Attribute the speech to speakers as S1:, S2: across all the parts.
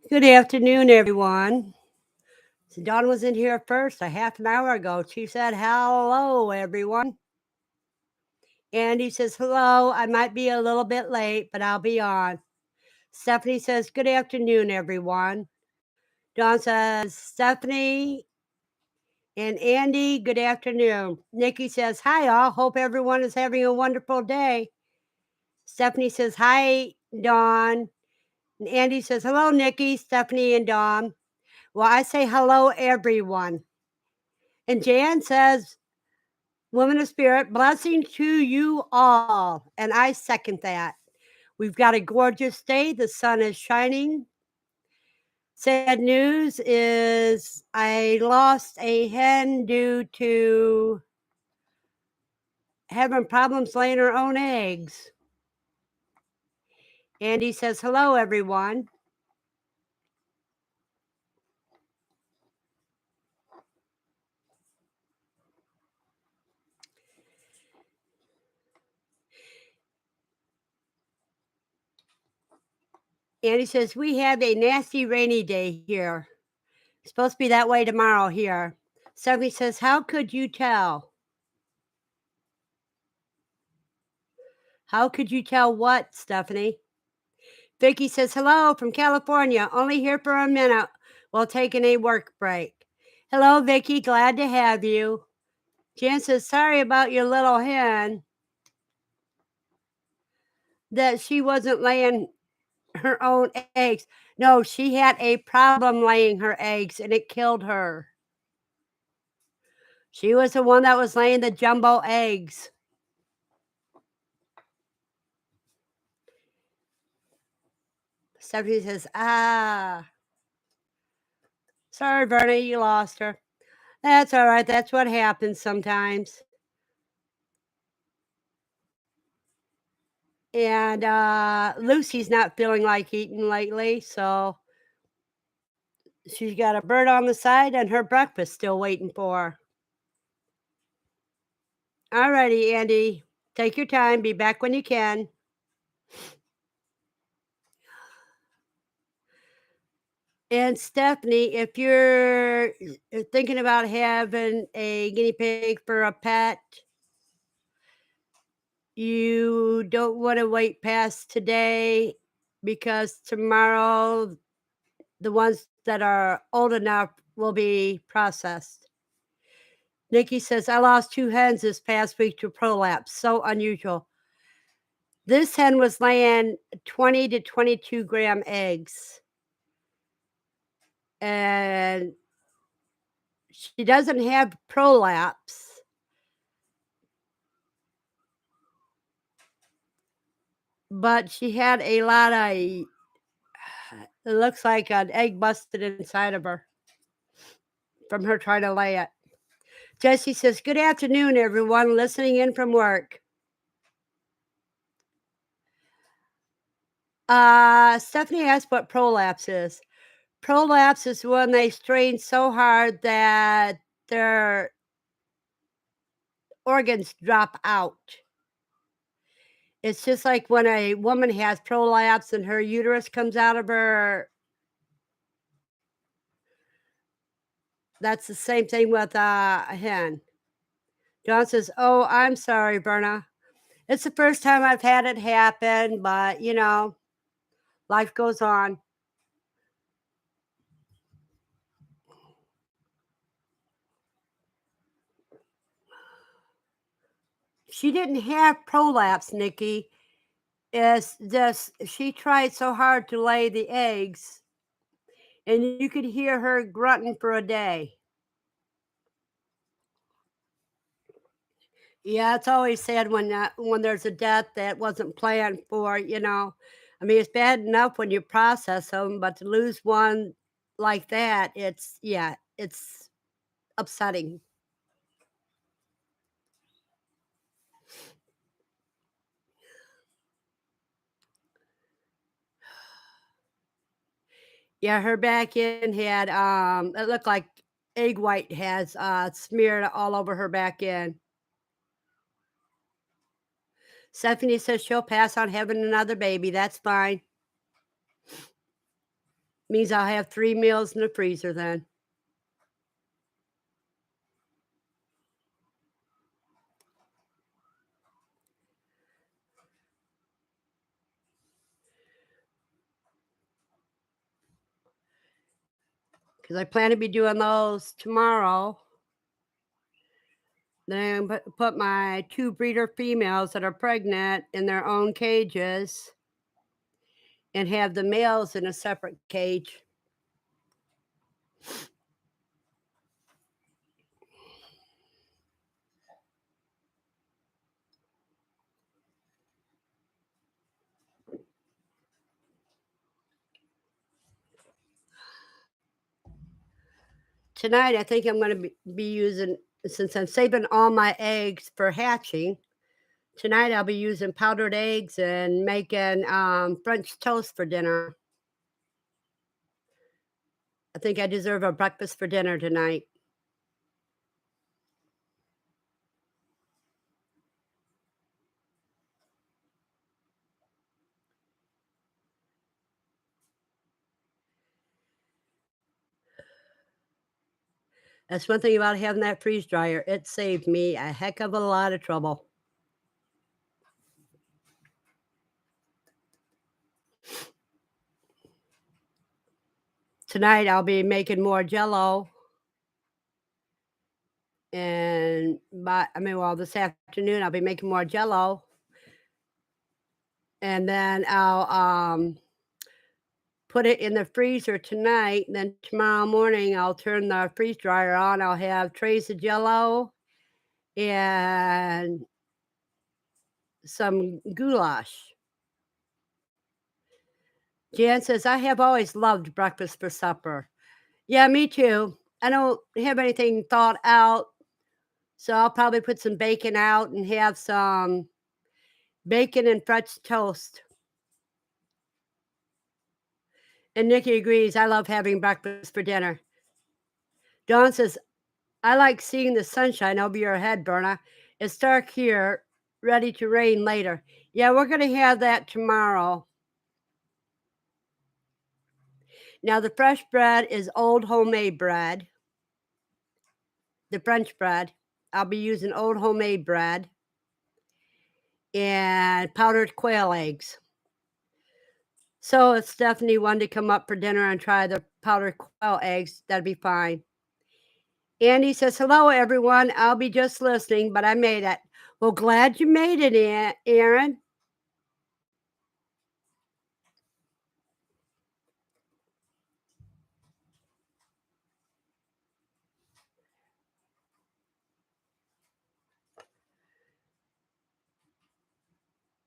S1: Good afternoon, everyone. So Dawn was in here first a half an hour ago. She said, "Hello, everyone." Andy says, "Hello. I might be a little bit late, but I'll be on." Stephanie says, "Good afternoon, everyone." Dawn says, "Stephanie and Andy, good afternoon." Nikki says, "Hi, all. Hope everyone is having a wonderful day." Stephanie says, "Hi, Dawn." And Andy says, "Hello, Nikki, Stephanie, and Dawn." Well, I say hello, everyone. And Jan says, "Woman of Spirit, blessing to you all." And I second that. We've got a gorgeous day. The sun is shining. Sad news is I lost a hen due to having problems laying her own eggs. Andy says, "Hello, everyone." Andy says, "We have a nasty rainy day here. It's supposed to be that way tomorrow here." Stephanie says, "How could you tell?" How could you tell what, Stephanie? Vicky says, "Hello from California. Only here for a minute while taking a work break." Hello, Vicky. Glad to have you. Jan says, "Sorry about your little hen, that she wasn't laying her own eggs." No, she had a problem laying her eggs and it killed her. She was the one that was laying the jumbo eggs. Stephanie says, sorry, Verna, you lost her. That's all right. That's what happens sometimes. And Lucy's not feeling like eating lately, so she's got a bird on the side and her breakfast still waiting for her. All righty, Andy. Take your time. Be back when you can. And Stephanie, if you're thinking about having a guinea pig for a pet, you don't want to wait past today because tomorrow the ones that are old enough will be processed. Nikki says, "I lost 2 hens this past week to prolapse. So unusual." This hen was laying 20 to 22 gram eggs. And she doesn't have prolapse. But she had a lot of, it looks like an egg busted inside of her from her trying to lay it. Jesse says, "Good afternoon, everyone, listening in from work." Stephanie asked what prolapse is. Prolapse is when they strain so hard that their organs drop out. It's just like when a woman has prolapse and her uterus comes out of her. That's the same thing with a hen. John says, "Oh, I'm sorry, Verna. It's the first time I've had it happen, but life goes on." She didn't have prolapse, Nikki. It's just she tried so hard to lay the eggs, and you could hear her grunting for a day. Yeah, it's always sad when there's a death that wasn't planned for. I mean, it's bad enough when you process them, but to lose one like that, it's upsetting. Yeah, her back end had it looked like egg white has smeared all over her back end. Stephanie says she'll pass on having another baby. That's fine. Means I'll have 3 meals in the freezer then. Because I plan to be doing those tomorrow. Then I'm put my 2 breeder females that are pregnant in their own cages and have the males in a separate cage. Tonight, I think I'm gonna be using, since I'm saving all my eggs for hatching, tonight I'll be using powdered eggs and making, French toast for dinner. I think I deserve a breakfast for dinner tonight. That's one thing about having that freeze dryer, it saved me a heck of a lot of trouble. Tonight, I'll be making more Jello, and well, this afternoon, I'll be making more Jello, and then I'll, put it in the freezer tonight, and then tomorrow morning, I'll turn the freeze dryer on, I'll have trays of Jello and some goulash. Jan says, "I have always loved breakfast for supper." Yeah, me too. I don't have anything thought out, so I'll probably put some bacon out and have some bacon and French toast. And Nikki agrees, I love having breakfast for dinner. Dawn says, "I like seeing the sunshine over your head, Verna. It's dark here, ready to rain later." Yeah, we're going to have that tomorrow. Now, the fresh bread is old homemade bread. The French bread, I'll be using old homemade bread and powdered quail eggs. So if Stephanie wanted to come up for dinner and try the powdered quail eggs, that'd be fine. Andy says, "Hello, everyone. I'll be just listening, but I made it." Well, glad you made it, Aaron.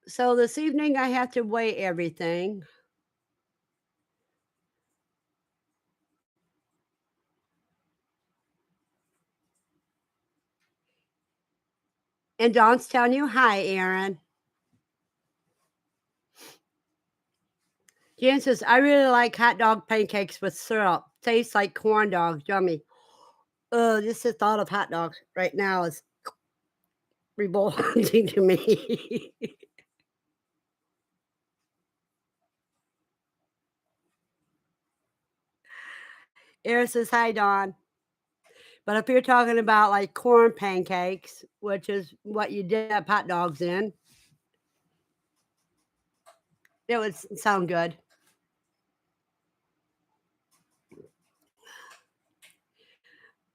S1: So this evening, I have to weigh everything. And Dawn's telling you, "Hi, Aaron." Jan says, "I really like hot dog pancakes with syrup. Tastes like corn dogs. Yummy." Just the thought of hot dogs right now is revolting to me. Aaron says, "Hi, Dawn." But if you're talking about like corn pancakes, which is what you dip hot dogs in, it would sound good.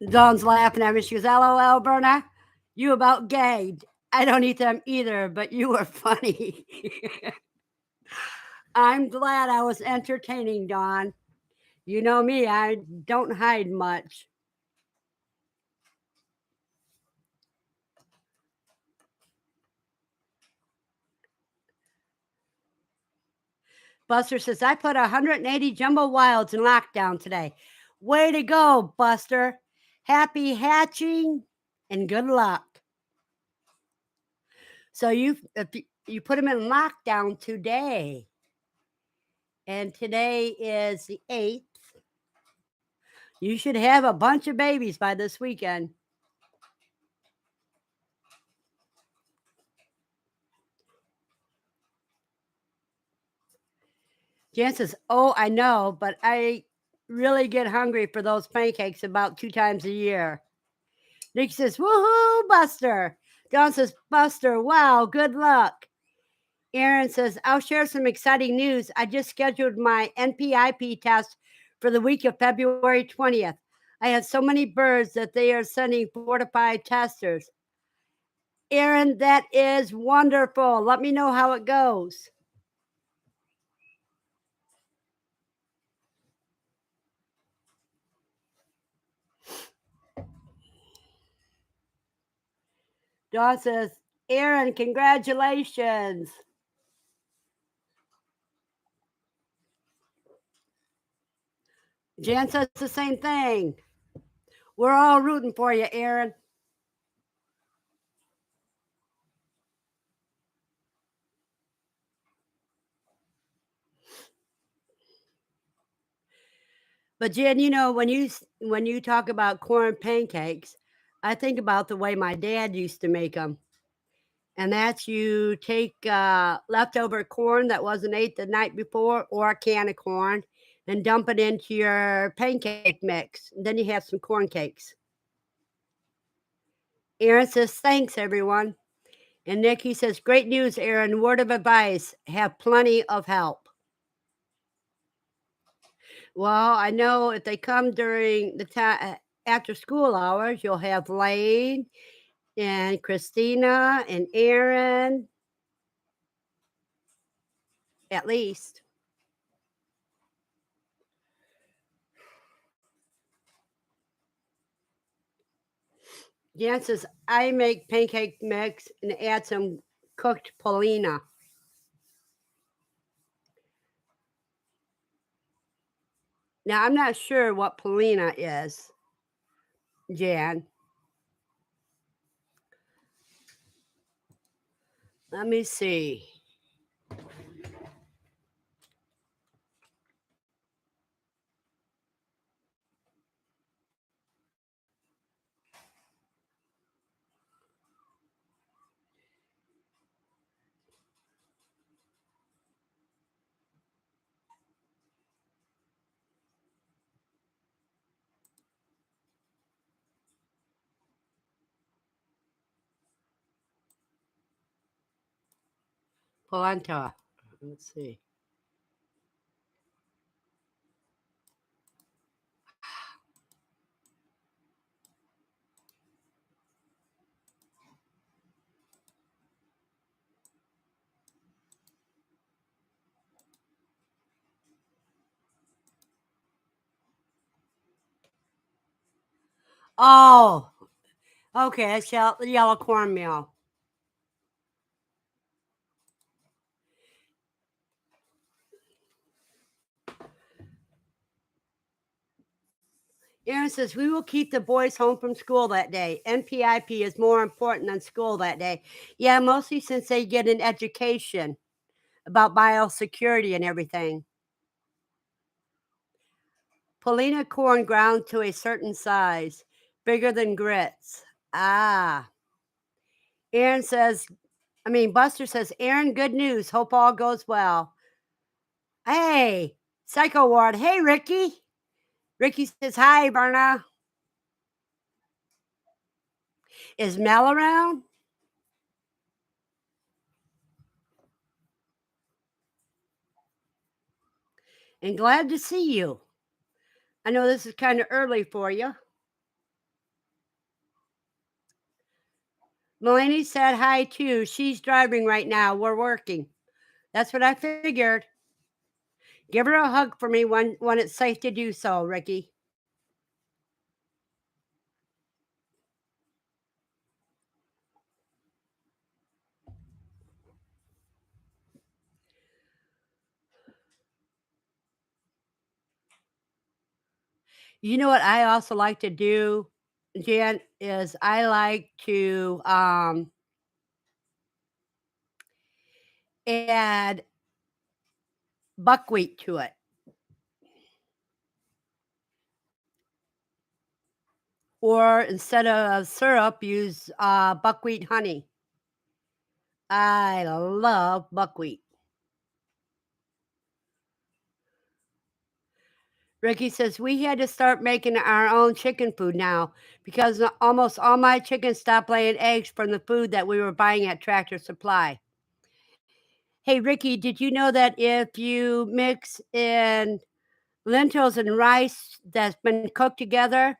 S1: Dawn's laughing at me. She goes, "LOL, Berna, you about gagged. I don't eat them either, but you were funny." I'm glad I was entertaining, Dawn. You know me, I don't hide much. Buster says, "I put 180 jumbo wilds in lockdown today." Way to go, Buster. Happy hatching and good luck. So if you put them in lockdown today, and today is the 8th, you should have a bunch of babies by this weekend. Jan says, "Oh, I know, but I really get hungry for those pancakes about 2 times a year." Nick says, "Woohoo, Buster." Dawn says, "Buster, wow, good luck." Aaron says, "I'll share some exciting news. I just scheduled my NPIP test for the week of February 20th. I had so many birds that they are sending 4 to 5 testers." Aaron, that is wonderful. Let me know how it goes. Dawn says, "Aaron, congratulations." Jan says the same thing. We're all rooting for you, Aaron. But Jen, when you talk about corn pancakes, I think about the way my dad used to make them. And that's you take leftover corn that wasn't ate the night before or a can of corn and dump it into your pancake mix. Then you have some corn cakes. Aaron says, "Thanks, everyone." And Nikki says, "Great news, Aaron. Word of advice, have plenty of help." Well, I know if they come during the time after school hours, you'll have Lane and Christina and Aaron, at least. Jan says, "I make pancake mix and add some cooked polina." Now, I'm not sure what polina is, Jan. Let me see. Polenta. Let's see. Oh, okay. It's yellow cornmeal. Aaron says, "We will keep the boys home from school that day. NPIP is more important than school that day." Yeah, mostly since they get an education about biosecurity and everything. Polina corn ground to a certain size, bigger than grits. Ah. Aaron says, Buster says, "Aaron, good news. Hope all goes well." Hey, Psycho Ward. Hey, Ricky. Ricky says, "Hi, Verna. Is Mel around?" And glad to see you. I know this is kind of early for you. Mulaney said hi too. She's driving right now. We're working. That's what I figured. Give her a hug for me when it's safe to do so, Ricky. You know what I also like to do, Jan, is I like to add buckwheat to it. Or instead of syrup, use buckwheat honey. I love buckwheat. Ricky says, we had to start making our own chicken food now because almost all my chickens stopped laying eggs from the food that we were buying at Tractor Supply. Hey, Ricky, did you know that if you mix in lentils and rice that's been cooked together,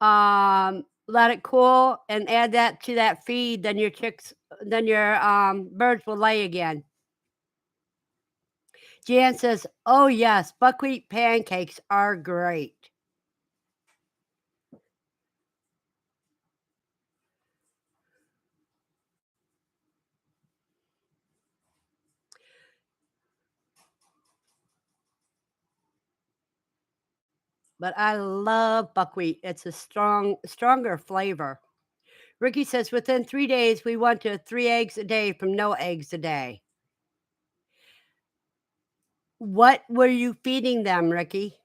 S1: let it cool and add that to that feed, then your birds will lay again. Jan says, oh yes, buckwheat pancakes are great. But I love buckwheat. It's a stronger flavor. Ricky says within 3 days we went to 3 eggs a day from no eggs a day. What were you feeding them, Ricky?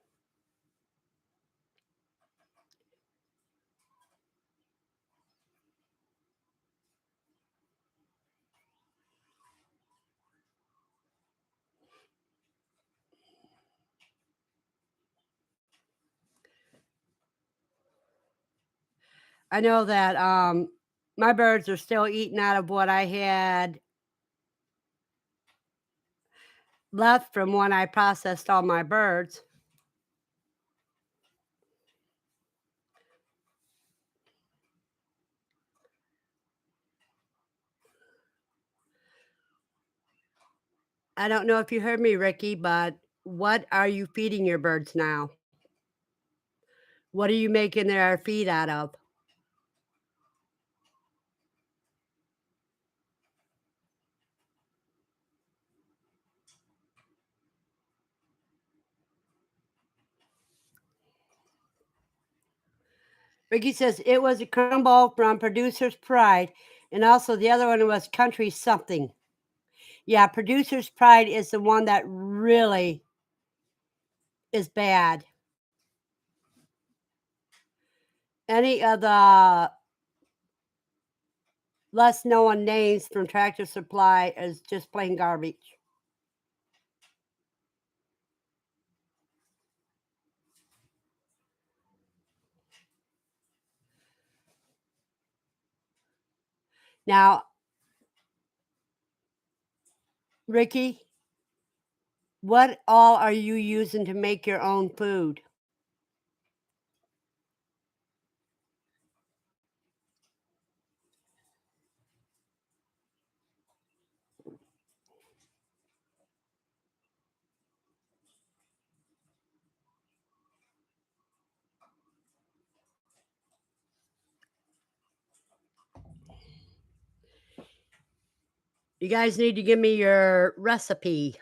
S1: I know that my birds are still eating out of what I had left from when I processed all my birds. I don't know if you heard me, Ricky, but what are you feeding your birds now? What are you making their feed out of? Ricky says it was a crumble from Producer's Pride, and also the other one was Country Something. Yeah, Producer's Pride is the one that really is bad. Any of the less known names from Tractor Supply is just plain garbage. Now, Ricky, what all are you using to make your own food? You guys need to give me your recipe.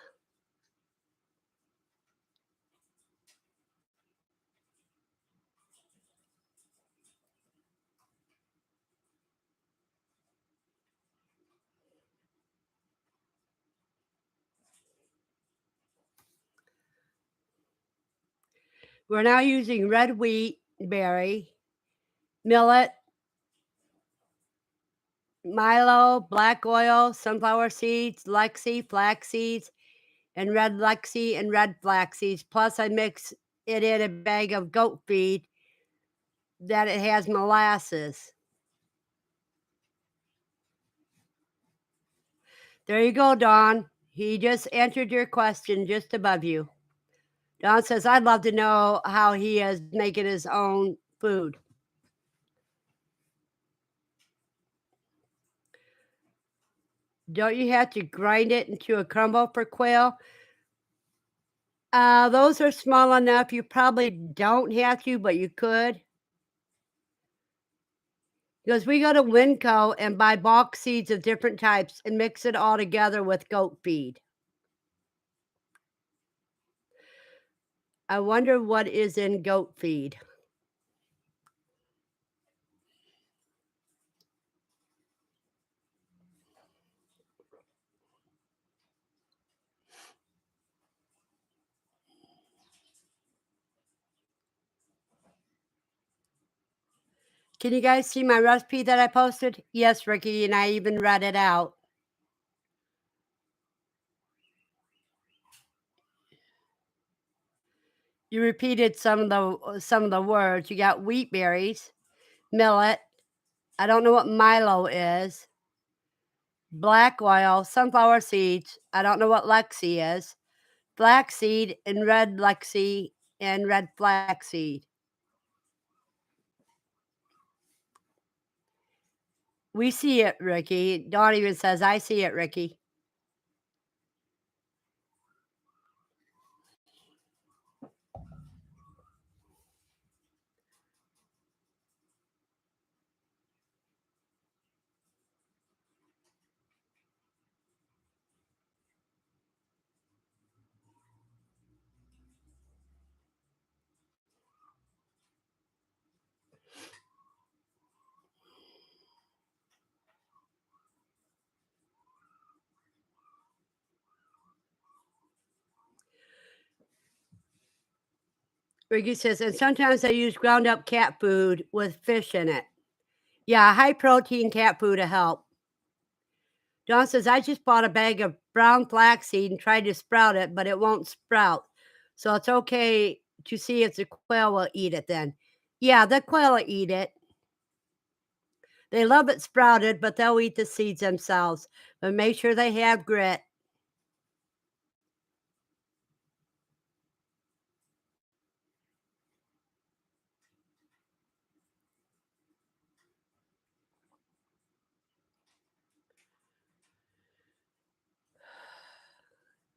S1: We're now using red wheat berry, millet, milo, black oil, sunflower seeds, Lexi, flax seeds, and red Lexi and red flax seeds. Plus, I mix it in a bag of goat feed that it has molasses. There you go, Don. He just answered your question just above you. Don says, I'd love to know how he is making his own food. Don't you have to grind it into a crumble for quail? Those are small enough. You probably don't have to, but you could. Because we go to Winco and buy bulk seeds of different types and mix it all together with goat feed. I wonder what is in goat feed. Can you guys see my recipe that I posted? Yes, Ricky, and I even read it out. You repeated some of the words. You got wheat berries, millet. I don't know what Milo is. Black oil, sunflower seeds. I don't know what Lexi is. Flaxseed and red Lexi and red flaxseed. We see it, Ricky. Dawn even says, I see it, Ricky. Ricky says, and sometimes I use ground up cat food with fish in it. Yeah, high protein cat food to help. John says, I just bought a bag of brown flaxseed and tried to sprout it, but it won't sprout. So it's okay to see if the quail will eat it then. Yeah, the quail will eat it. They love it sprouted, but they'll eat the seeds themselves. But make sure they have grit.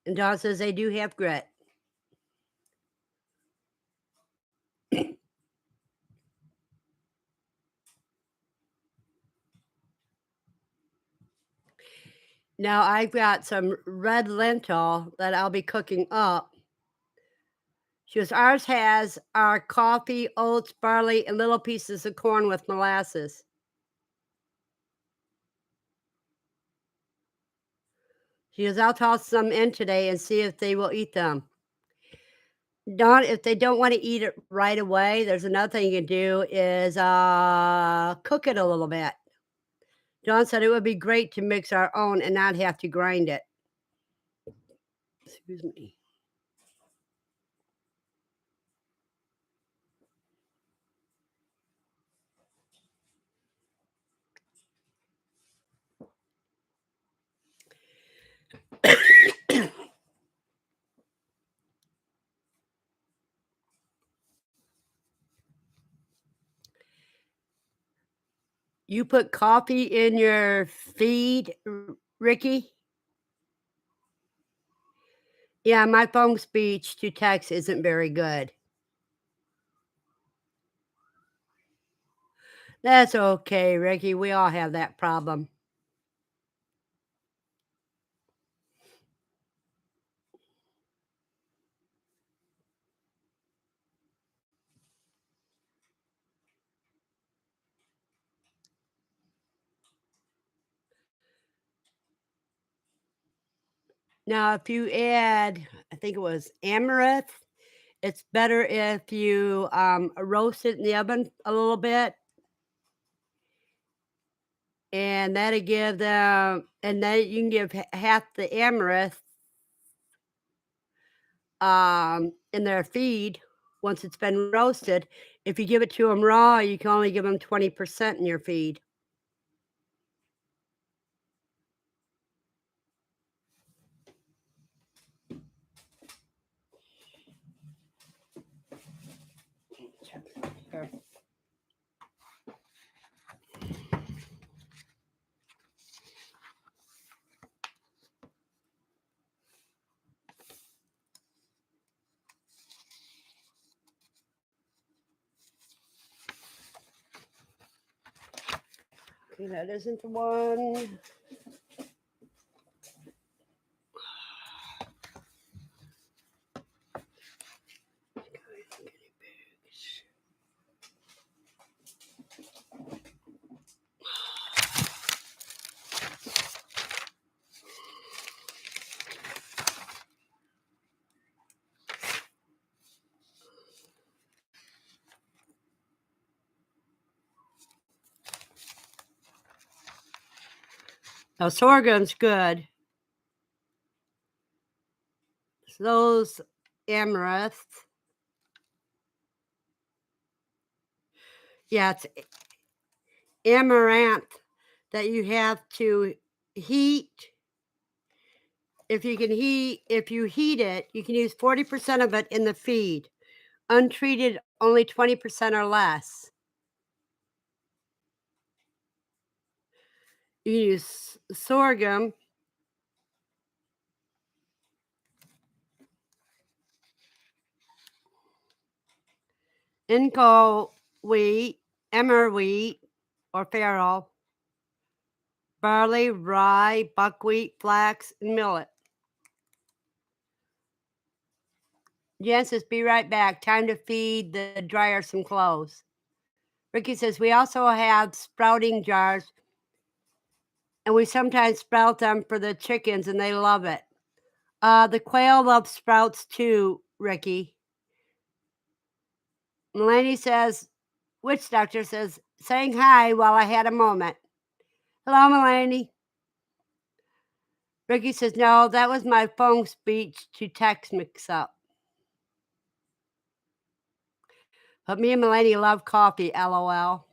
S1: And Dawn says they do have grit. Now I've got some red lentil that I'll be cooking up. She goes, ours has our coffee, oats, barley, and little pieces of corn with molasses. She goes, I'll toss some in today and see if they will eat them. Dawn, if they don't want to eat it right away, there's another thing you can do is cook it a little bit. Dawn said it would be great to mix our own and not have to grind it. Excuse me. You put coffee in your feed, Ricky? Yeah, my phone speech to text isn't very good. That's okay, Ricky. We all have that problem. Now, if you add, I think it was amaranth, it's better if you roast it in the oven a little bit. And that'll give them, and then you can give half the amaranth in their feed once it's been roasted. If you give it to them raw, you can only give them 20% in your feed. Here. Okay, that isn't the one. Now, sorghum's good. So those amaranth. Yeah, it's amaranth that you have to heat. If you heat it, you can use 40% of it in the feed. Untreated, only 20% or less. You can use sorghum, Inco wheat, emmer wheat, or farro, barley, rye, buckwheat, flax, and millet. Jen says, be right back. Time to feed the dryer some clothes. Ricky says, we also have sprouting jars, and we sometimes sprout them for the chickens, and they love it. The quail love sprouts too, Ricky. Melanie says, witch doctor says, saying hi while I had a moment. Hello, Melanie. Ricky says, no, that was my phone speech to text mix up. But me and Melanie love coffee, LOL.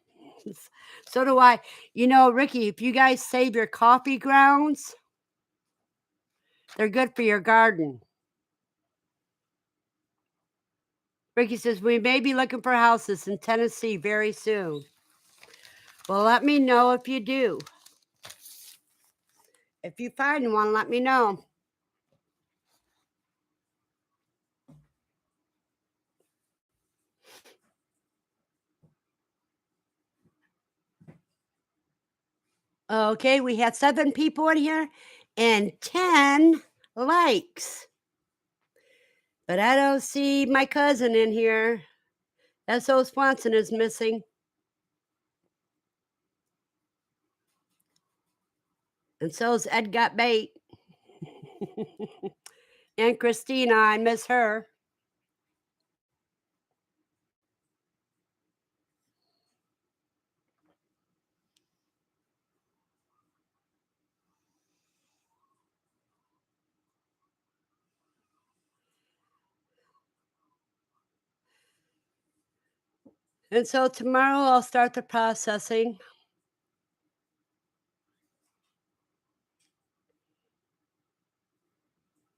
S1: So do I. You know, Ricky, if you guys save your coffee grounds, they're good for your garden. Ricky says, we may be looking for houses in Tennessee very soon. Well, let me know if you do. If you find one, let me know. Okay, we had 7 people in here and 10 likes. But I don't see my cousin in here. S.O. Swanson is missing. And so's Ed Got Bait. And Christina, I miss her. And so tomorrow I'll start the processing.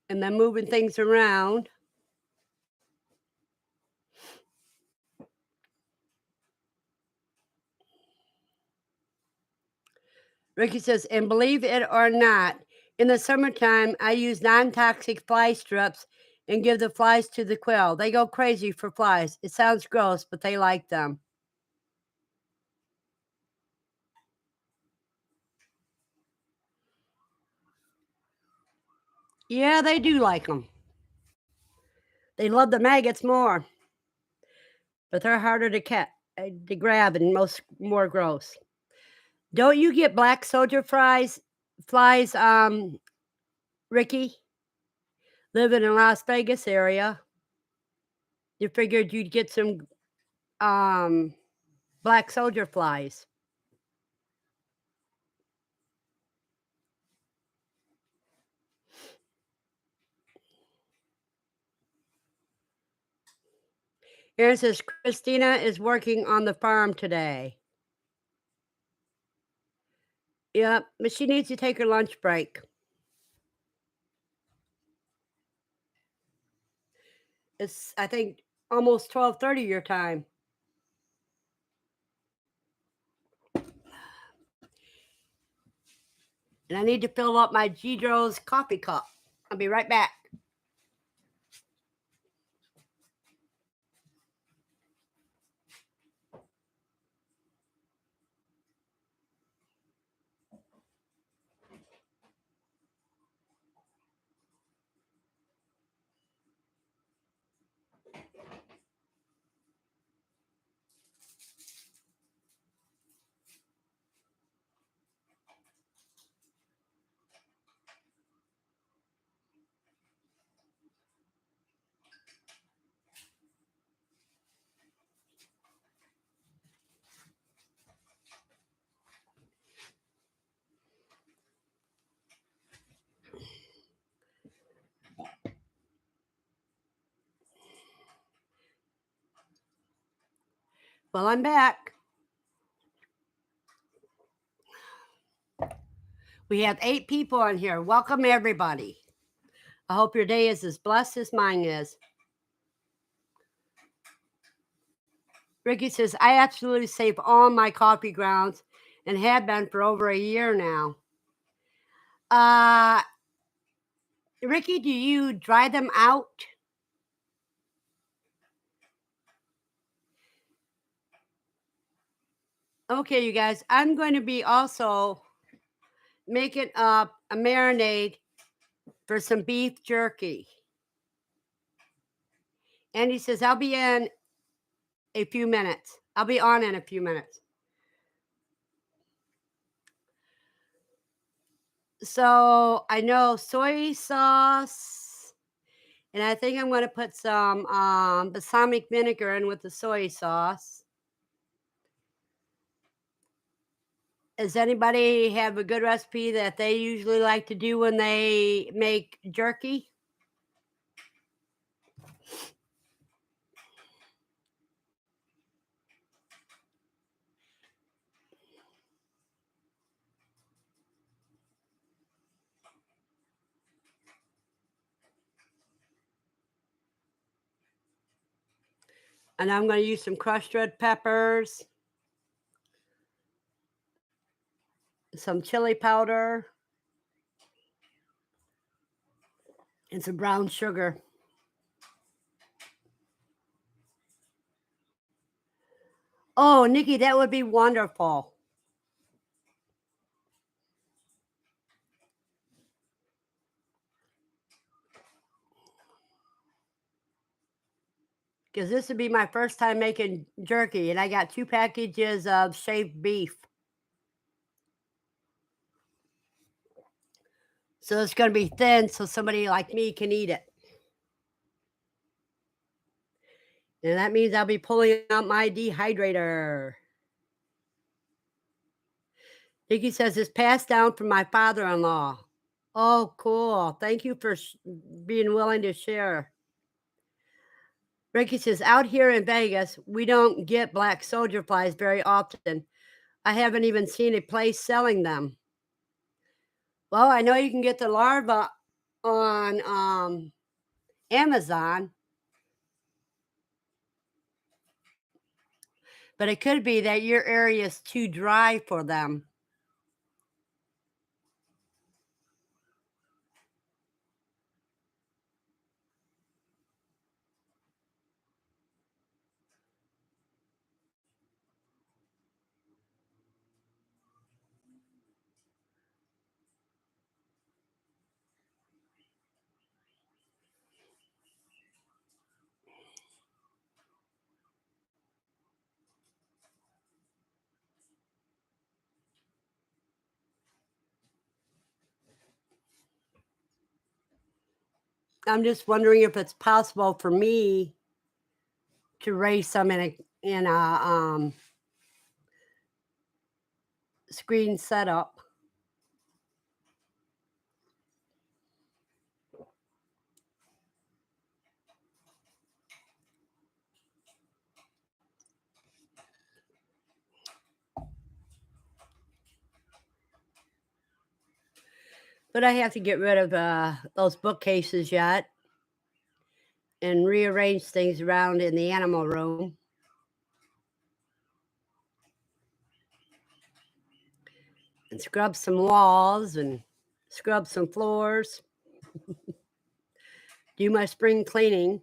S1: And then moving things around. Ricky says, and believe it or not, in the summertime, I use non-toxic fly strips and give the flies to the quail. They go crazy for flies. It sounds gross, but they like them. Yeah, they do like them. They love the maggots more, but they're harder to grab and more gross. Don't you get black soldier flies, Ricky? Living in Las Vegas area. You figured you'd get some black soldier flies. Aaron says Christina is working on the farm today. Yep, but she needs to take her lunch break. It's, I think, almost 12:30 your time. And I need to fill up my Gidro's coffee cup. I'll be right back. Well, I'm back. We have 8 people on here. Welcome, everybody. I hope your day is as blessed as mine is. Ricky says, I absolutely save all my coffee grounds and have been for over a year now. Ricky, do you dry them out? Okay, you guys, I'm going to be also making up a marinade for some beef jerky. And he says, I'll be in a few minutes. I'll be on in a few minutes. So I know soy sauce, and I think I'm going to put some balsamic vinegar in with the soy sauce. Does anybody have a good recipe that they usually like to do when they make jerky? And I'm going to use some crushed red peppers, some chili powder, and some brown sugar. Oh, Nikki, that would be wonderful. Because this would be my first time making jerky, and I got 2 packages of shaved beef. So it's going to be thin so somebody like me can eat it. And that means I'll be pulling out my dehydrator. Nikki says it's passed down from my father-in-law. Oh, cool. Thank you for being willing to share. Ricky says, out here in Vegas, we don't get black soldier flies very often. I haven't even seen a place selling them. Well, I know you can get the larva on Amazon, but it could be that your area is too dry for them. I'm just wondering if it's possible for me to raise some in a screen setup. But I have to get rid of those bookcases yet and rearrange things around in the animal room. And scrub some walls and scrub some floors. Do my spring cleaning.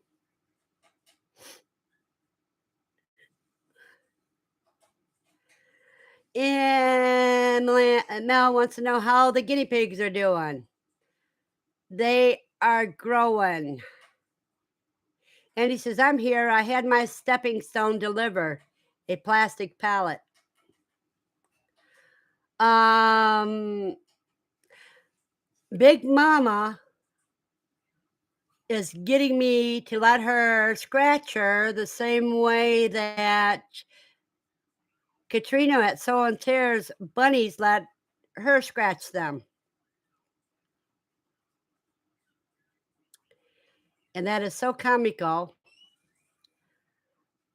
S1: And Mel wants to know how the guinea pigs are doing. They are growing. And he says, I'm here. I had my stepping stone delivered, a plastic pallet. Big Mama is getting me to let her scratch her the same way that Katrina at Sow and Tears bunnies let her scratch them. And that is so comical.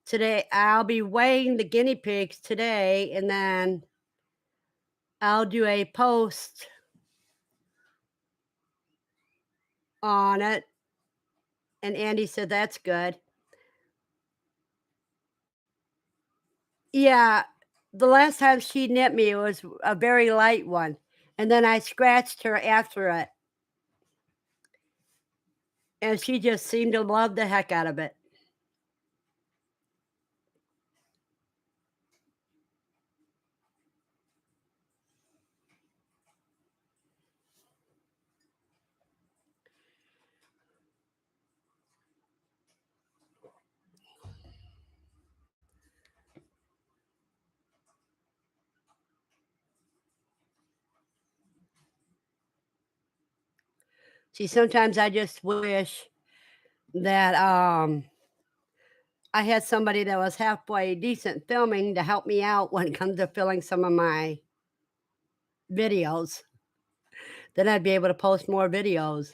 S1: Today, I'll be weighing the guinea pigs today, and then I'll do a post on it. And Andy said, "That's good." Yeah, the last time she nipped me, it was a very light one, and then I scratched her after it, and she just seemed to love the heck out of it. See, sometimes I just wish that, I had somebody that was halfway decent filming to help me out when it comes to filling some of my videos. Then I'd be able to post more videos.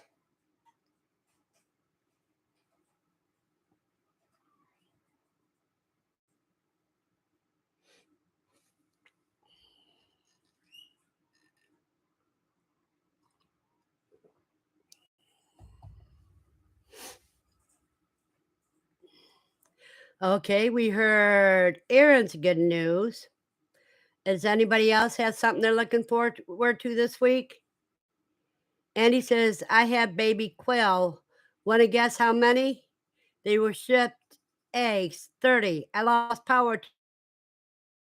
S1: Okay, we heard Aaron's good news. Does anybody else have something they're looking forward to this week? Andy says, I have baby quail. Want to guess how many? They were shipped eggs, 30. I lost power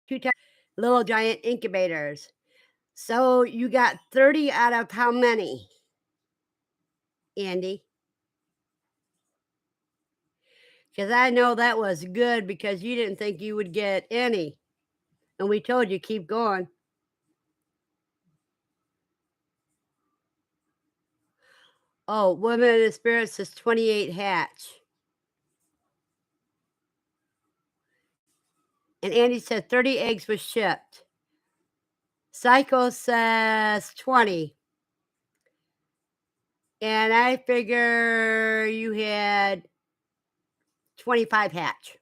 S1: two times. Little giant incubators. So you got 30 out of how many, Andy? Because I know that was good because you didn't think you would get any. And we told you keep going. Oh, Women in the Spirit says 28 hatch. And Andy said 30 eggs was shipped. Psycho says 20. And I figure you had 25 hatch.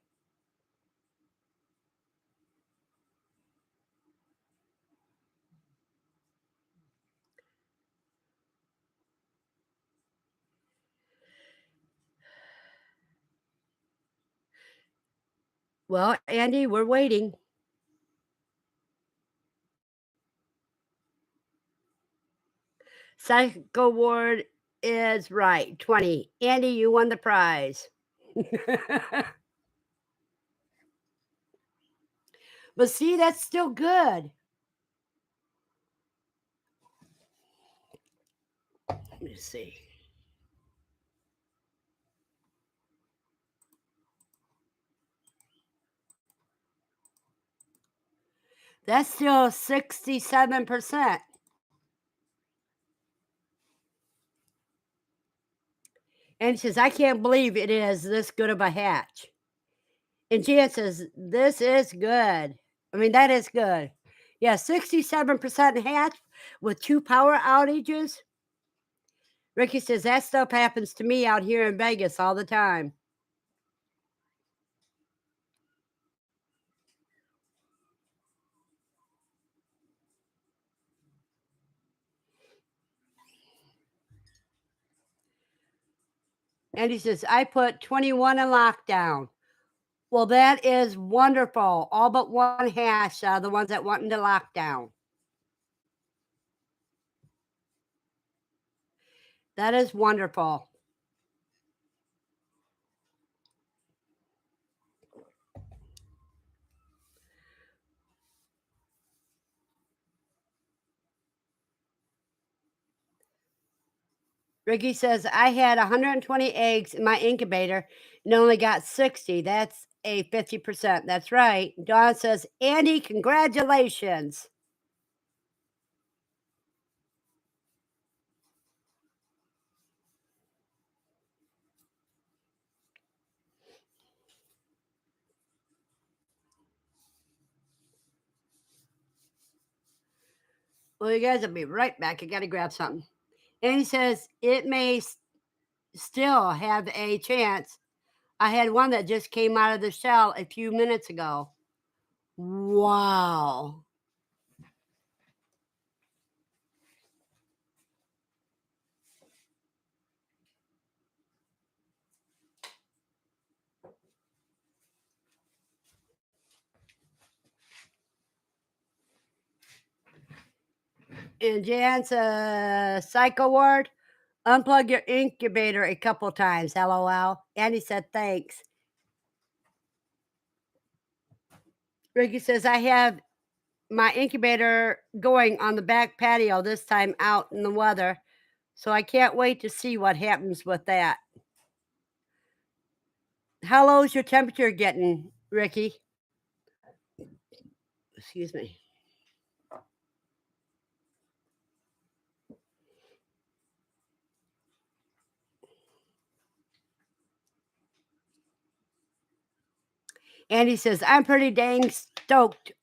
S1: Well, Andy, we're waiting. Psycho Ward is right. 20. Andy, you won the prize. But see, that's still good. Let me see. That's still 67%. And he says, I can't believe it is this good of a hatch. And Jan says, this is good. I mean, that is good. Yeah, 67% hatch with 2 power outages. Ricky says, that stuff happens to me out here in Vegas all the time. And he says, I put 21 in lockdown. Well, that is wonderful. All but one hash, the ones that went into lockdown. That is wonderful. Ricky says, I had 120 eggs in my incubator and only got 60. That's a 50%. That's right. Dawn says, Andy, congratulations. Well, you guys will be right back. I got to grab something. And he says, it may still have a chance. I had one that just came out of the shell a few minutes ago. Wow. And Jan says, Psycho Ward, unplug your incubator a couple times, LOL. Andy said, thanks. Ricky says, I have my incubator going on the back patio this time out in the weather, so I can't wait to see what happens with that. How low is your temperature getting, Ricky? Excuse me. Andy says, I'm pretty dang stoked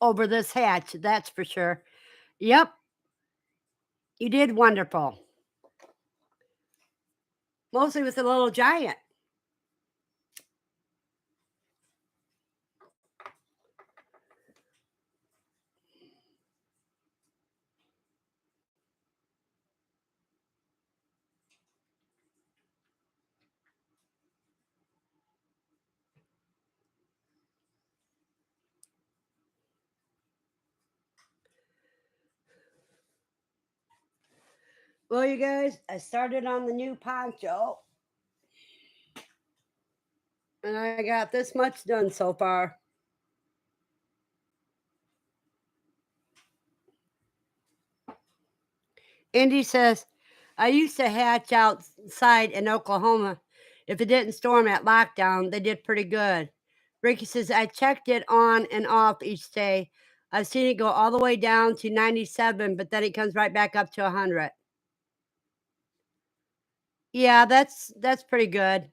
S1: over this hatch, that's for sure. Yep, you did wonderful. Mostly with the little giant. Well, you guys, I started on the new poncho. And I got this much done so far. Indy says, I used to hatch outside in Oklahoma. If it didn't storm at lockdown, they did pretty good. Ricky says, I checked it on and off each day. I've seen it go all the way down to 97, but then it comes right back up to 100. Yeah, that's pretty good,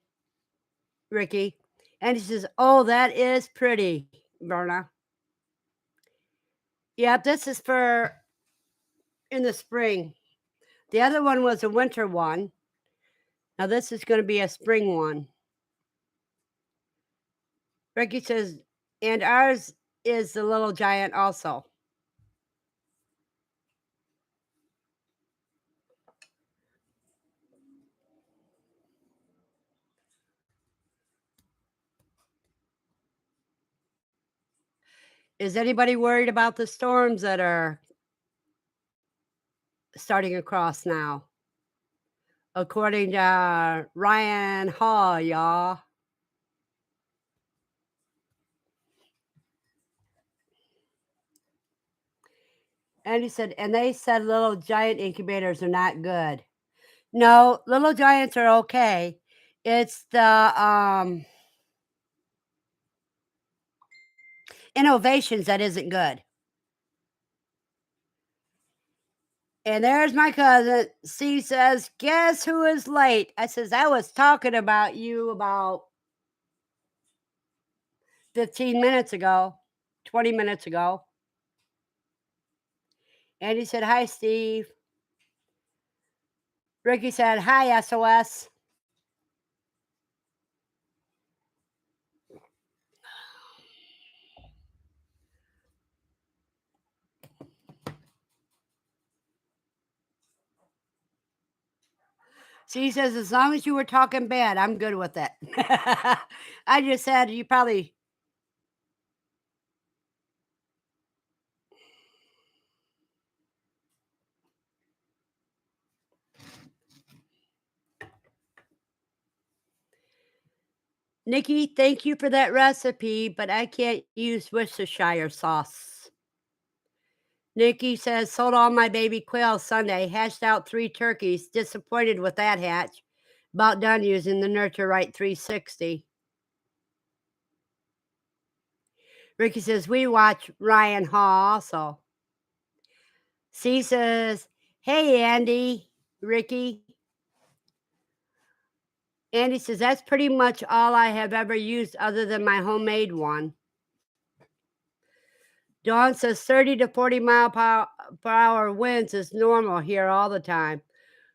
S1: Ricky. And he says, oh, that is pretty, Verna. Yep, this is for in the spring. The other one was a winter one. Now this is going to be a spring one. Ricky says, and ours is the little giant also. Is anybody worried about the storms that are starting across now? According to Ryan Hall, y'all. And he said, and they said little giant incubators are not good. No, little giants are okay. It's the innovations that isn't good. And there's my cousin. She says, guess who is late? I says, I was talking about you about 15 minutes ago, 20 minutes ago. And he said, hi, Steve. Ricky said, hi, SOS. She says, as long as you were talking bad, I'm good with it. I just said, you probably. Nikki, thank you for that recipe, but I can't use Worcestershire sauce. Nikki says, sold all my baby quail Sunday, hatched out 3 turkeys, disappointed with that hatch. About done using the Nurture Right 360. Ricky says, we watch Ryan Hall also. C says, hey, Andy, Ricky. Andy says, that's pretty much all I have ever used other than my homemade one. Dawn says 30 to 40 mile per hour winds is normal here all the time.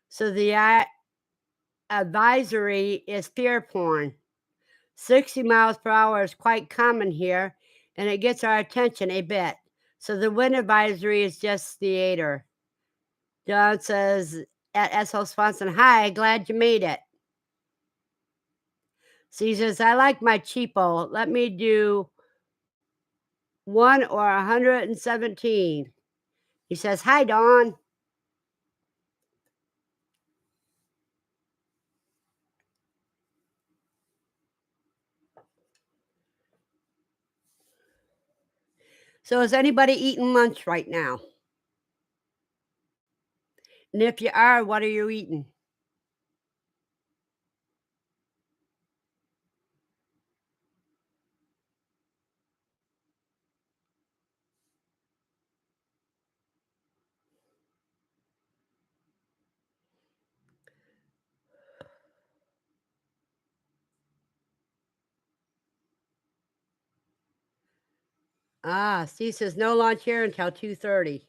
S1: So the advisory is fear porn. 60 miles per hour is quite common here, and it gets our attention a bit. So the wind advisory is just theater. Dawn says at SO Swanson, hi, glad you made it. She says, I like my cheapo. Let me do 1 or 117. He says, "Hi, Dawn." So is anybody eating lunch right now? And if you are, what are you eating? Ah, Steve says, "No lunch here until 2:30."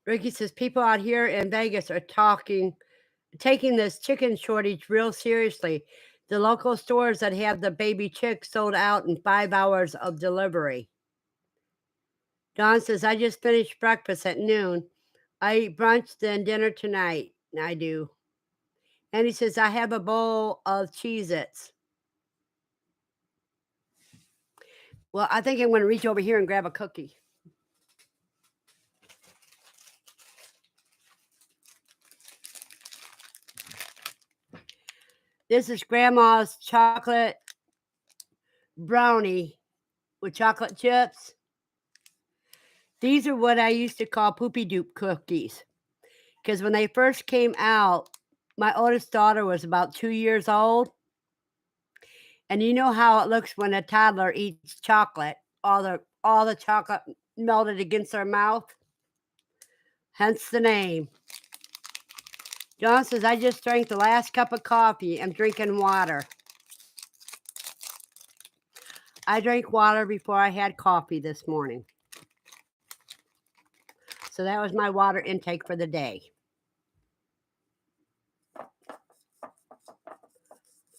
S1: Ricky says, "People out here in Vegas are taking this chicken shortage real seriously. The local stores that have the baby chicks sold out in 5 hours of delivery." Don says, "I just finished breakfast at noon. I eat brunch, then dinner tonight." I do. And he says, "I have a bowl of Cheez-Its." Well, I think I'm gonna reach over here and grab a cookie. This is Grandma's chocolate brownie with chocolate chips. These are what I used to call poopy doop cookies. Because when they first came out, my oldest daughter was about 2 years old. And you know how it looks when a toddler eats chocolate, all the chocolate melted against their mouth? Hence the name. John says, "I just drank the last cup of coffee. I'm drinking water." I drank water before I had coffee this morning. So that was my water intake for the day.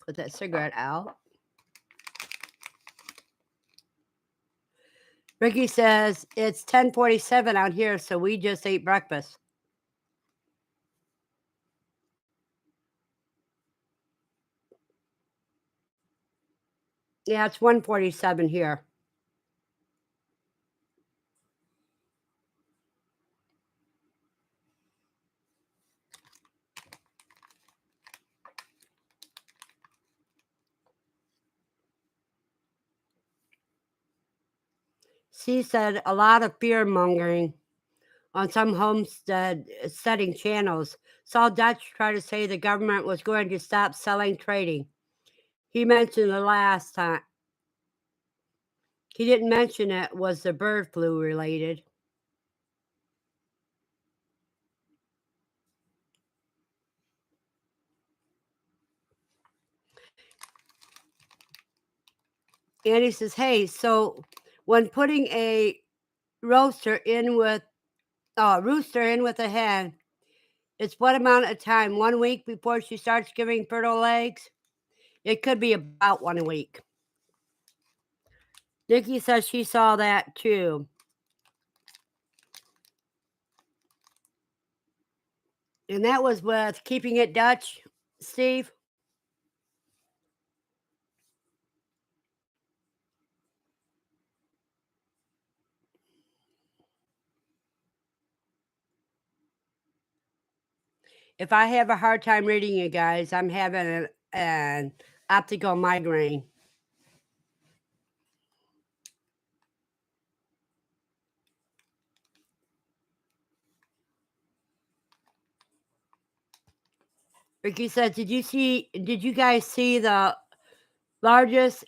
S1: Put that cigarette out. Ricky says, "It's 10:47 out here, so we just ate breakfast." Yeah, it's 1:47 here. She said a lot of fear mongering on some homestead setting channels. Saw Dutch try to say the government was going to stop selling trading. He mentioned the last time. He didn't mention it was the bird flu related. And he says, "Hey, so when putting a roaster in with rooster in with a hen, it's what amount of time? 1 week before she starts giving fertile eggs?" It could be about 1 week. Nikki says she saw that too. And that was with Keeping It Dutch, Steve. If I have a hard time reading you guys, I'm having an optical migraine. Ricky says, did you guys see the largest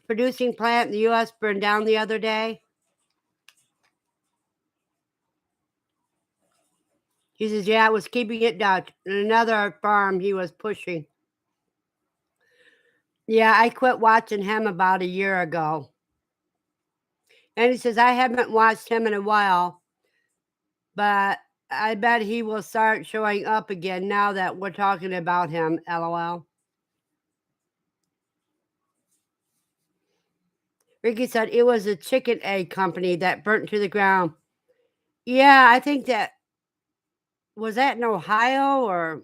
S1: producing plant in the US burned down the other day?" He says, "Yeah, it was Keeping It Dutch, and another farm he was pushing." Yeah, I quit watching him about a year ago. And he says, "I haven't watched him in a while, but I bet he will start showing up again now that we're talking about him, LOL." Ricky said it was a chicken egg company that burnt to the ground. Yeah, I think that was that in Ohio or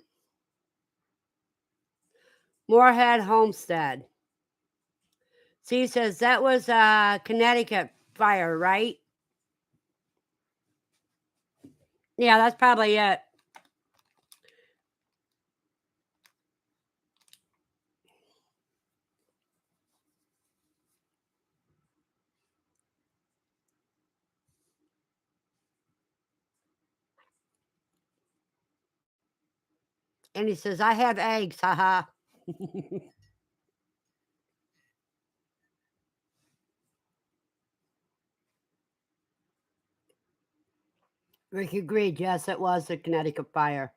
S1: Moorhead Homestead. Steve says that was a Connecticut fire, right? Yeah, that's probably it. And he says, I have eggs, haha. Rick agreed, yes, it was the Connecticut fire.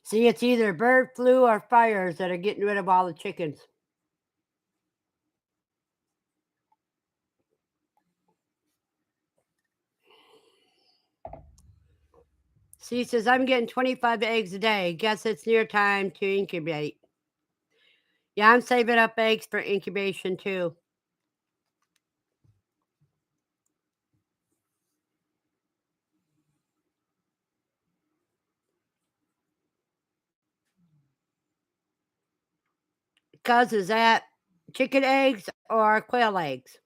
S1: See, it's either bird flu or fires that are getting rid of all the chickens. She says, I'm getting 25 eggs a day. Guess it's near time to incubate. Yeah, I'm saving up eggs for incubation too. Cuz, is that chicken eggs or quail eggs?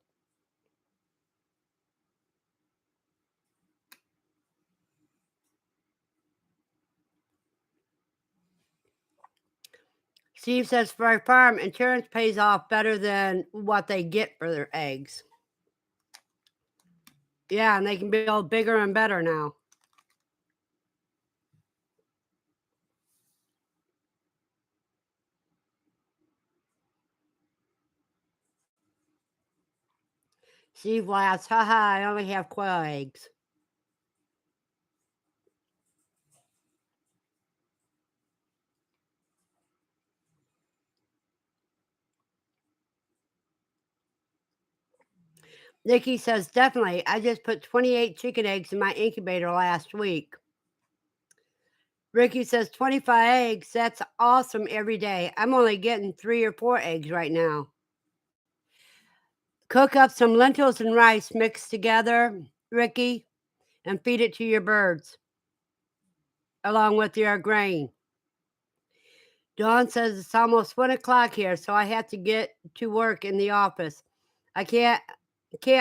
S1: Steve says for a farm, insurance pays off better than what they get for their eggs. Yeah, and they can build bigger and better now. Steve laughs, haha, I only have quail eggs. Nikki says, definitely. I just put 28 chicken eggs in my incubator last week. Ricky says, 25 eggs. That's awesome every day. I'm only getting 3 or 4 eggs right now. Cook up some lentils and rice mixed together, Ricky, and feed it to your birds along with your grain. Dawn says it's almost 1 o'clock here, so I have to get to work in the office. I can't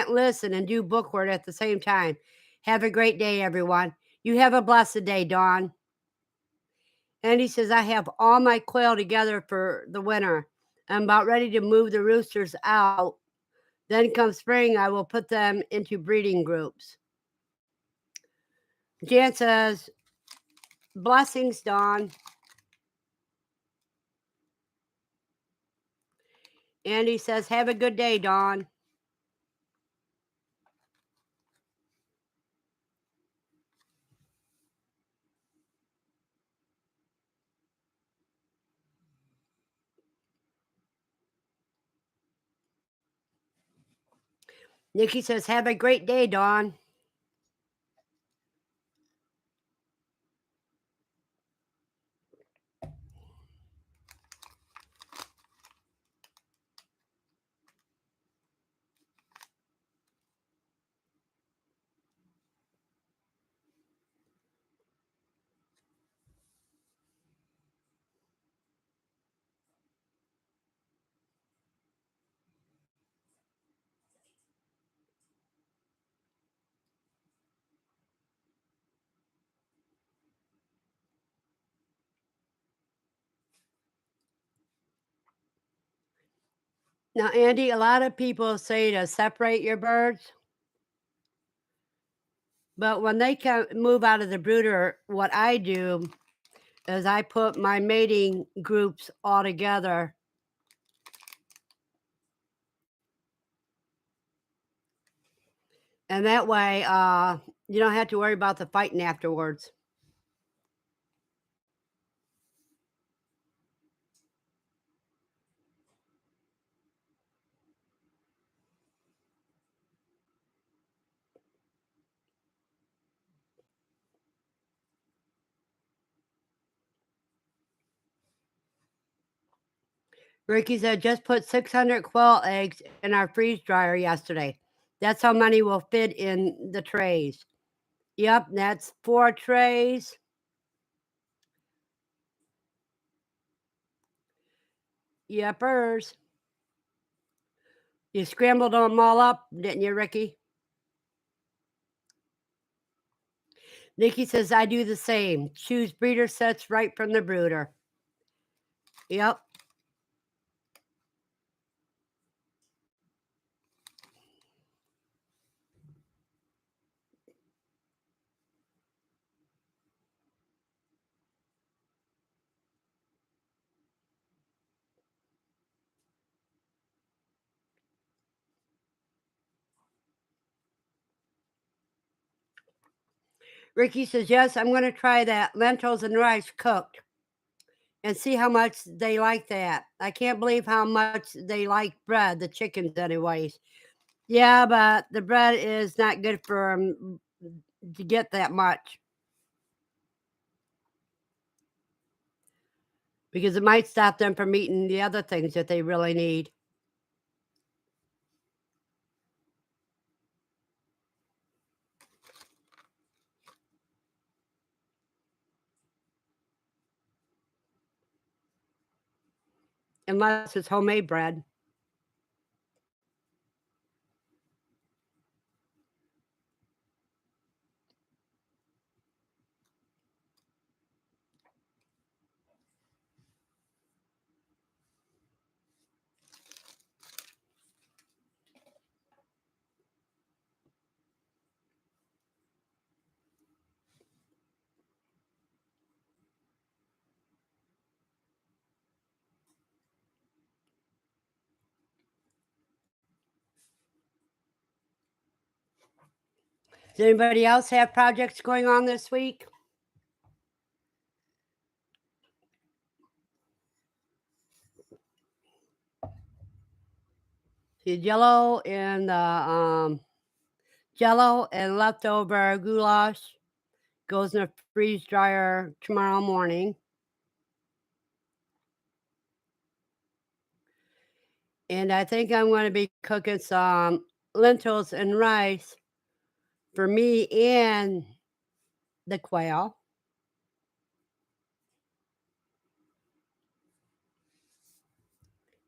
S1: listen and do bookwork at the same time. Have a great day, everyone. You have a blessed day, Dawn. And he says, I have all my quail together for the winter. I'm about ready to move the roosters out. Then come spring, I will put them into breeding groups. Jan says, blessings, Dawn. Andy says, have a good day, Dawn. Nikki says, have a great day, Dawn. Now, Andy, a lot of people say to separate your birds, but when they move out of the brooder, what I do is I put my mating groups all together. And that way, you don't have to worry about the fighting afterwards. Ricky said, just put 600 quail eggs in our freeze dryer yesterday. That's how many will fit in the trays. Yep, that's 4 trays. Yepers. You scrambled them all up, didn't you, Ricky? Nikki says, I do the same. Choose breeder sets right from the brooder. Yep. Ricky says, yes, I'm going to try that lentils and rice cooked and see how much they like that. I can't believe how much they like bread, the chickens, anyways. Yeah, but the bread is not good for them to get that much because it might stop them from eating the other things that they really need. Unless it's homemade bread. Does anybody else have projects going on this week? See, jello and leftover goulash goes in a freeze dryer tomorrow morning. And I think I'm going to be cooking some lentils and rice for me and the quail.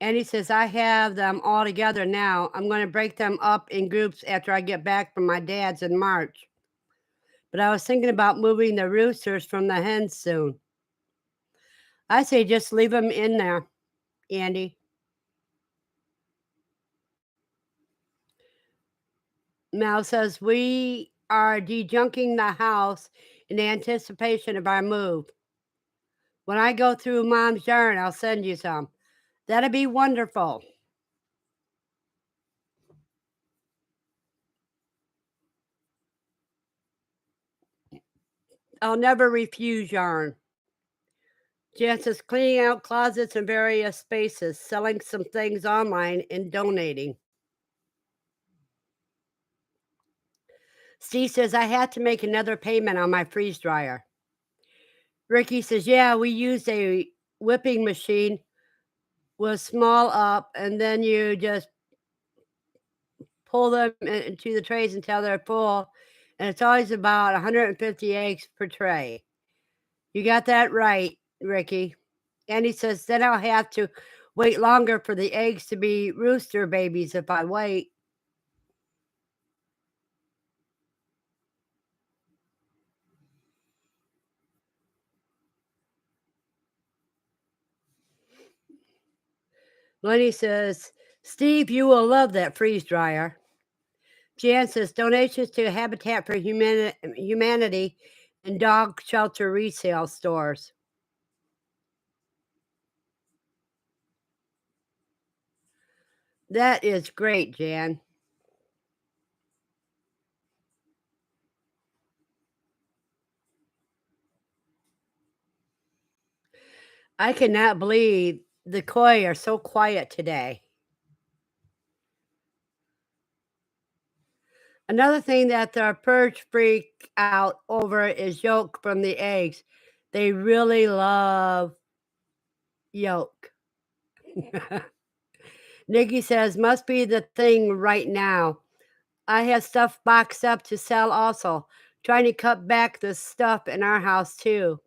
S1: And he says, I have them all together now. I'm going to break them up in groups after I get back from my dad's in March. But I was thinking about moving the roosters from the hens soon. I say just leave them in there, Andy. Mal says, we are dejunking the house in anticipation of our move. When I go through Mom's yard, I'll send you some. That'd be wonderful. I'll never refuse yarn. Jan says, cleaning out closets in various spaces, selling some things online, and donating. Steve says, I had to make another payment on my freeze dryer. Ricky says, yeah, we used a whipping machine with small up, and then you just pull them into the trays until they're full, and it's always about 150 eggs per tray. You got that right, Ricky. And he says, then I'll have to wait longer for the eggs to be rooster babies if I wait. Lenny says, Steve, you will love that freeze dryer. Jan says, donations to Habitat for Humanity and dog shelter resale stores. That is great, Jan. I cannot believe the koi are so quiet today. Another thing that the perch freak out over is yolk from the eggs. They really love yolk. Nikki says, must be the thing right now. I have stuff boxed up to sell also. trying to cut back the stuff in our house too.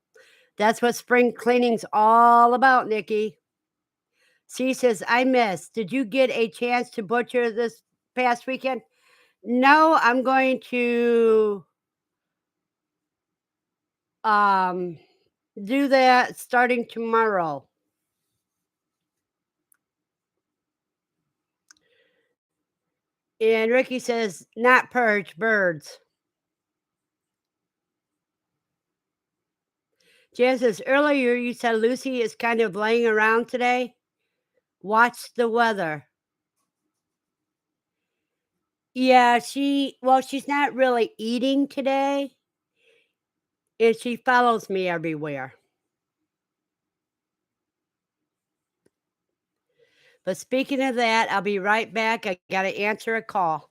S1: That's what spring cleaning's all about, Nikki. She says, I missed. Did you get a chance to butcher this past weekend? No, I'm going to um do that starting tomorrow. And Ricky says, not purge, birds. Jan says, earlier you said Lucy is kind of laying around today. Watch the weather. Yeah, she's not really eating today, and she follows me everywhere. But speaking of that, I'll be right back. I got to answer a call.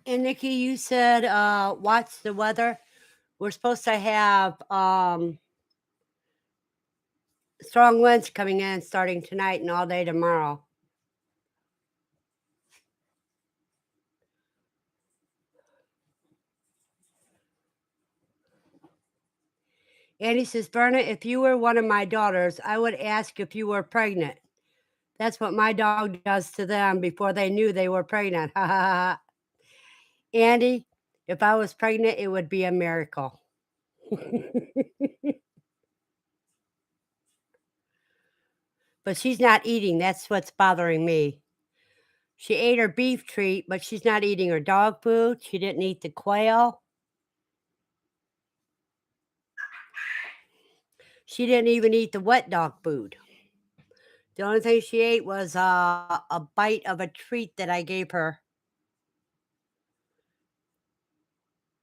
S1: And Nikki, you said watch the weather. We're supposed to have strong winds coming in starting tonight and all day tomorrow. Andy says, Verna, if you were one of my daughters, I would ask if you were pregnant. That's what my dog does to them before they knew they were pregnant. Andy, if I was pregnant, it would be a miracle. But she's not eating. That's what's bothering me. She ate her beef treat, but she's not eating her dog food. She didn't eat the quail. She didn't even eat the wet dog food. The only thing she ate was a bite of a treat that I gave her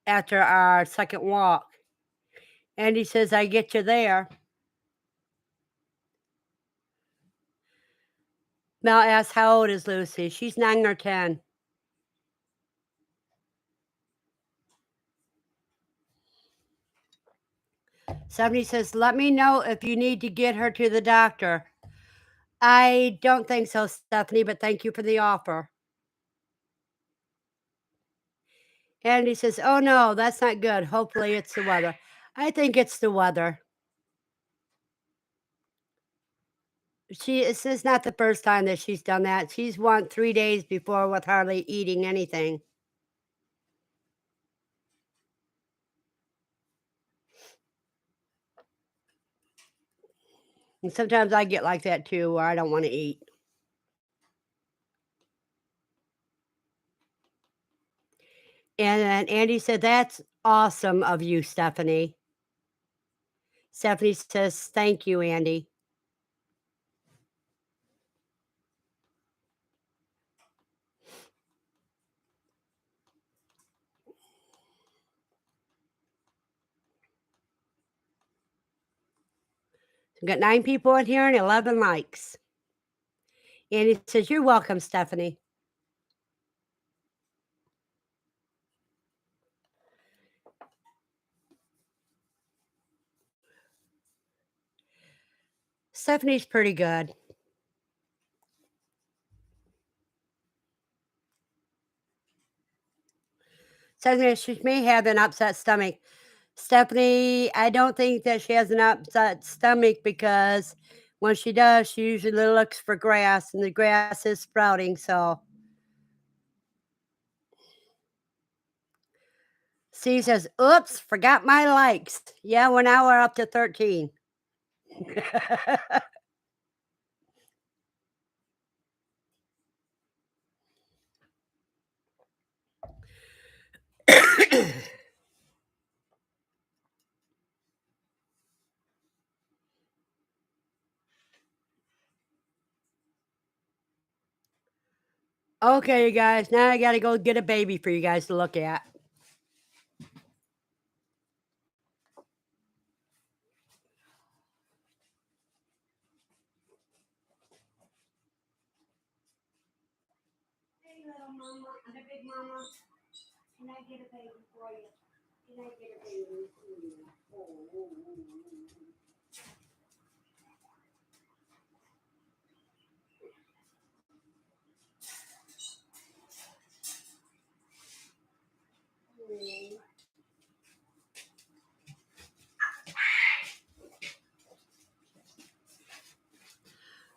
S1: after our second walk. Andy says, I get you there. Mel asks, how old is Lucy? She's 9 or 10. Somebody says, let me know if you need to get her to the doctor. I don't think so, Stephanie, but thank you for the offer. Andy says, oh no, that's not good. Hopefully it's the weather. I think it's the weather. This is not the first time that she's done that. She's won 3 days before with hardly eating anything. And sometimes I get like that too, where I don't want to eat. And then Andy said, that's awesome of you, Stephanie. Stephanie says, thank you, Andy. We've got 9 people in here and 11 likes. Andy says, you're welcome, Stephanie. Stephanie's pretty good. Stephanie, she may have an upset stomach. Stephanie, I don't think that she has an upset stomach because when she does, she usually looks for grass, and the grass is sprouting. So, C says, "Oops, forgot my likes." Yeah, now we're up to 13. Okay, you guys, now I gotta go get a baby for you guys to look at. Hey, little mama, and a big mama, can I get a baby for you? Can I get a baby for you?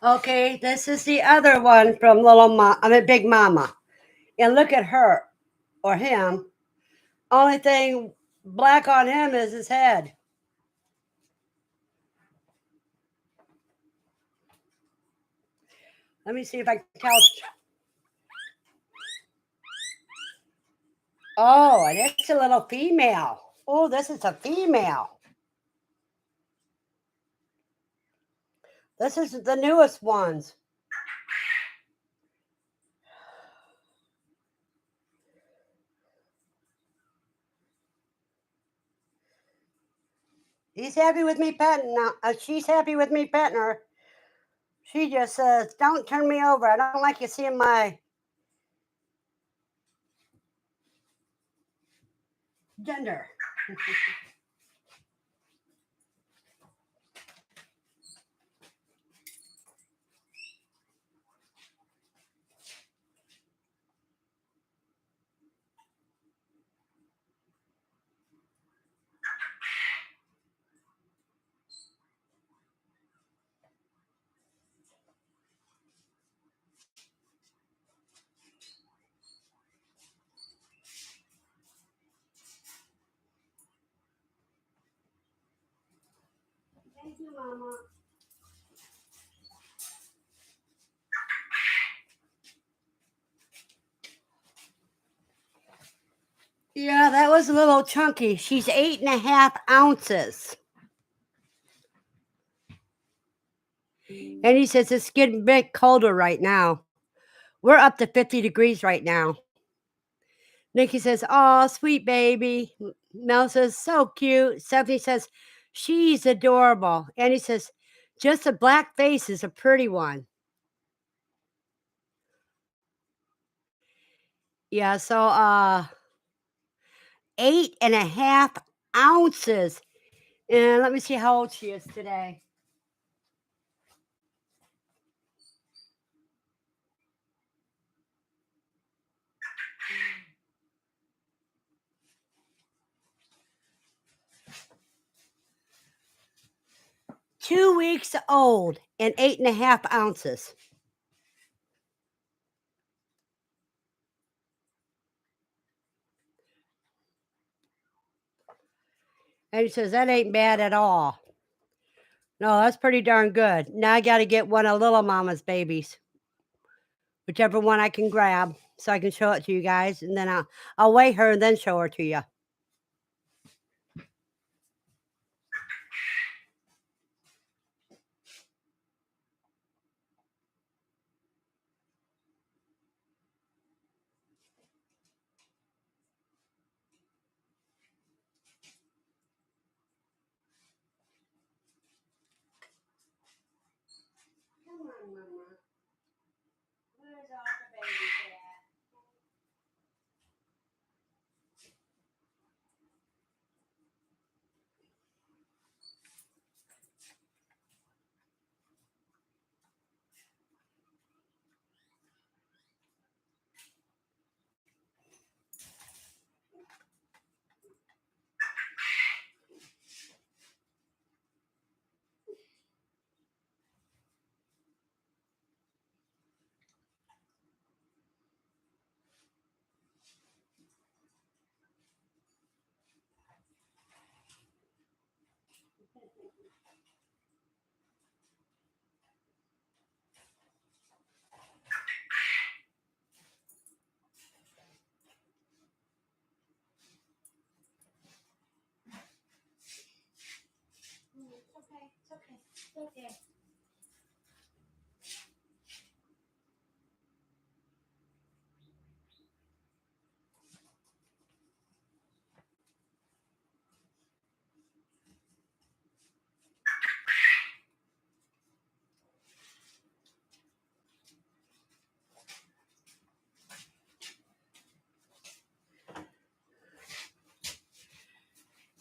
S1: Okay, this is the other one from Big Mama. And look at her or him. Only thing black on him is his head. Let me see if I can tell. Oh, and it's a little female. Oh, this is a female. This is the newest ones. He's happy with me petting. She's happy with me petting her. She just says, "Don't turn me over. I don't like you seeing my gender." 'Thank you, Mama. Yeah, that was a little chunky. She's 8.5 ounces. And he says it's getting a bit colder right now. We're up to 50 degrees right now. Nikki says, "Oh, sweet baby." Mel says, "So cute." Stephanie says, "She's adorable." And he says, "Just a black face is a pretty one." Yeah, so 8.5 ounces. And let me see how old she is today. Two weeks old and 8.5 ounces. And he says, "That ain't bad at all." No, that's pretty darn good. Now I got to get one of Little Mama's babies, whichever one I can grab, so I can show it to you guys, and then I'll weigh her and then show her to you. Come on, Mama. Where's all the babies at?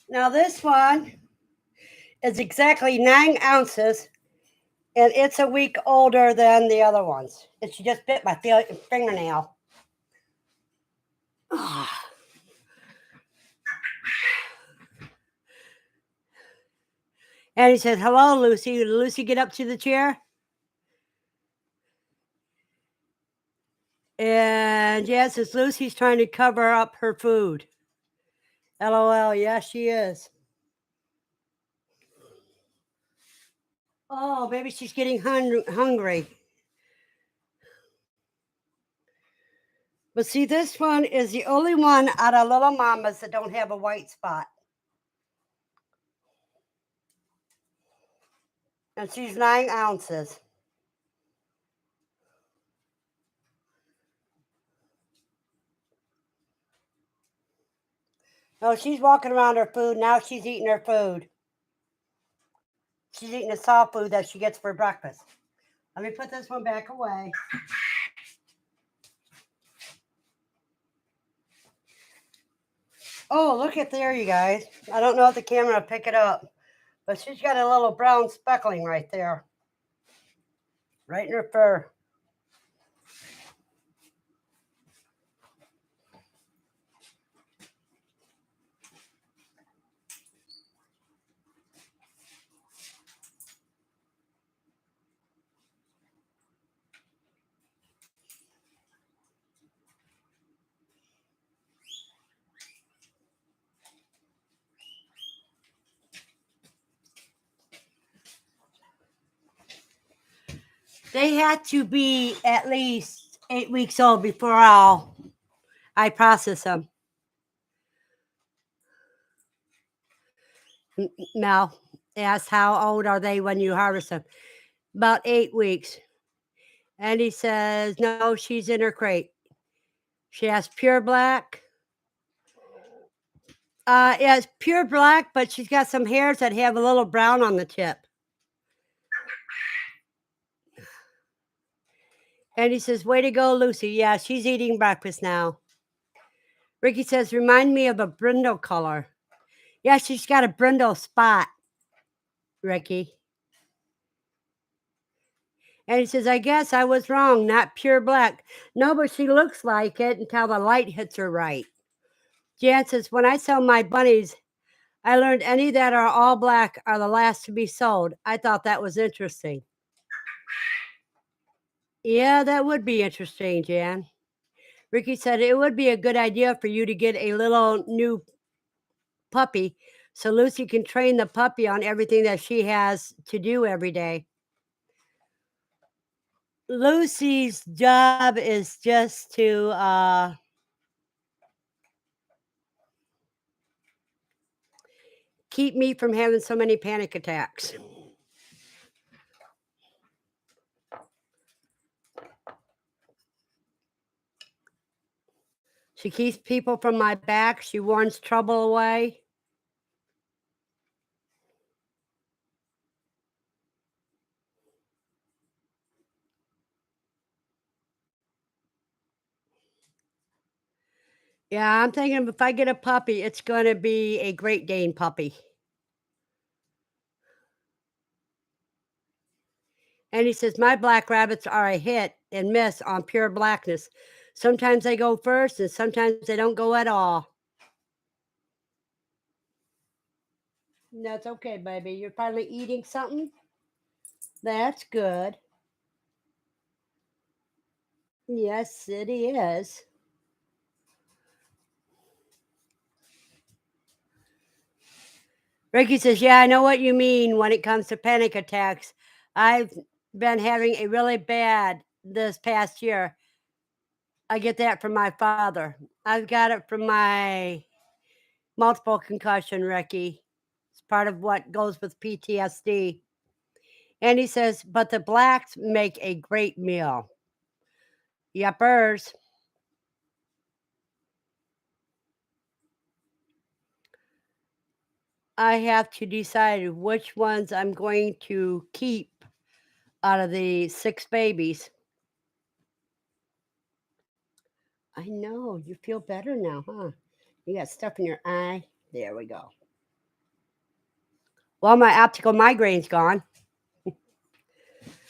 S1: Now this one is exactly 9 ounces, and it's a week older than the other ones. And she just bit my fingernail. And he said, "Hello, Lucy. Lucy, get up to the chair." And yes, it's Lucy's trying to cover up her food. LOL, yeah, she is. Oh, maybe she's getting hungry. But see, this one is the only one out of little mamas that don't have a white spot. And she's 9 ounces. Oh, she's walking around her food. Now she's eating her food. She's eating the soft food that she gets for breakfast. Let me put this one back away. Oh, look at there, you guys. I don't know if the camera will pick it up, but she's got a little brown speckling right there. Right in her fur. They had to be at least 8 weeks old before I process them. Now, ask how old are they when you harvest them? About 8 weeks. And he says, no, she's in her crate. She has pure black. Yeah, it's pure black, but she's got some hairs that have a little brown on the tip. And he says, way to go, Lucy. Yeah, she's eating breakfast now. Ricky says, remind me of a brindle color. Yeah, she's got a brindle spot, Ricky. And he says, I guess I was wrong, not pure black. No, but she looks like it until the light hits her right. Jan says, when I sell my bunnies, I learned any that are all black are the last to be sold. I thought that was interesting. Yeah, that would be interesting, Jan. Ricky said it would be a good idea for you to get a little new puppy so Lucy can train the puppy on everything that she has to do every day. Lucy's job is just to keep me from having so many panic attacks. She keeps people from my back. She warns trouble away. Yeah, I'm thinking if I get a puppy, it's going to be a Great Dane puppy. And he says, my black rabbits are a hit and miss on pure blackness. Sometimes they go first and sometimes they don't go at all. That's okay, baby. You're probably eating something. That's good. Yes, it is. Ricky says, yeah, I know what you mean when it comes to panic attacks. I've been having a really bad this past year. I get that from my father. I've got it from my multiple concussion, Ricky. It's part of what goes with PTSD. And he says, but the blacks make a great meal. Yuppers. I have to decide which ones I'm going to keep out of the 6 babies. I know, you feel better now, huh? You got stuff in your eye. There we go. Well, my optical migraine's gone.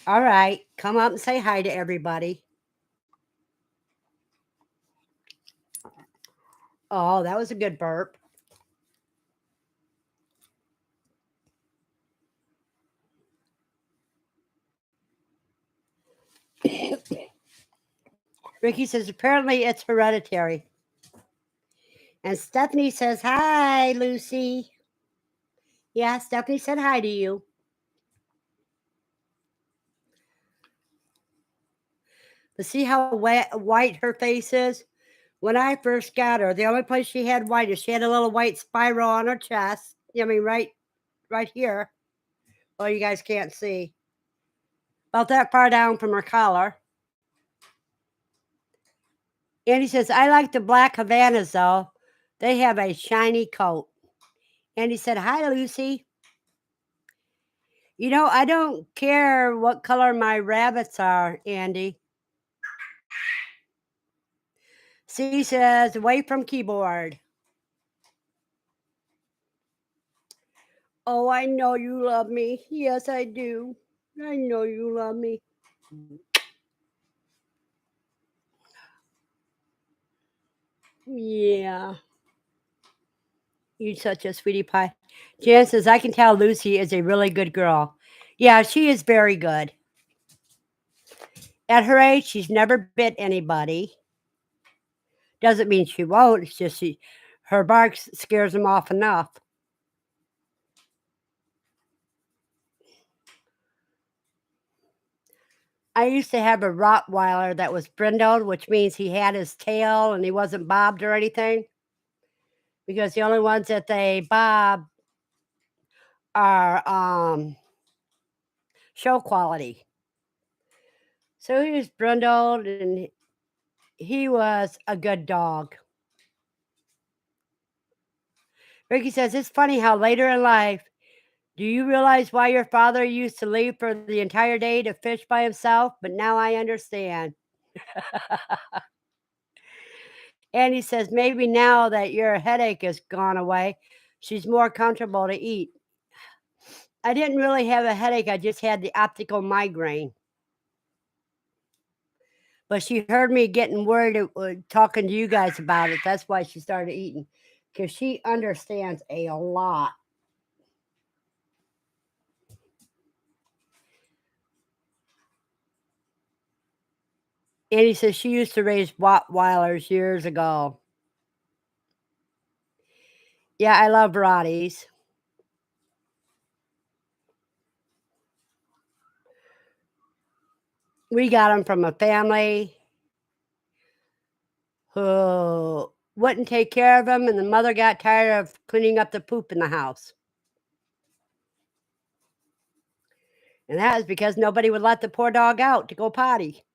S1: All right, come up and say hi to everybody. Oh, that was a good burp. Ricky says, apparently it's hereditary. And Stephanie says, hi, Lucy. Yeah, Stephanie said hi to you. But see how white her face is? When I first got her, the only place she had white is she had a little white spiral on her chest. I mean, right here. Well, you guys can't see. About that far down from her collar. Andy says, I like the black Havanas, though. They have a shiny coat. Andy said, hi, Lucy. You know, I don't care what color my rabbits are, Andy. C says, away from keyboard. Oh, I know you love me. Yes, I do. I know you love me. Yeah. You such a sweetie pie. Jan says, I can tell Lucy is a really good girl. Yeah, she is very good. At her age, she's never bit anybody. Doesn't mean she won't. It's just her bark scares them off enough. I used to have a Rottweiler that was brindled, which means he had his tail and he wasn't bobbed or anything. Because the only ones that they bob are show quality. So he was brindled and he was a good dog. Ricky says, it's funny how later in life, do you realize why your father used to leave for the entire day to fish by himself? But now I understand. And he says, maybe now that your headache has gone away, she's more comfortable to eat. I didn't really have a headache. I just had the optical migraine. But she heard me getting worried, talking to you guys about it. That's why she started eating, because she understands a lot. And he says she used to raise Rottweilers years ago. Yeah, I love Rotties. We got them from a family who wouldn't take care of them, and the mother got tired of cleaning up the poop in the house. And that was because nobody would let the poor dog out to go potty.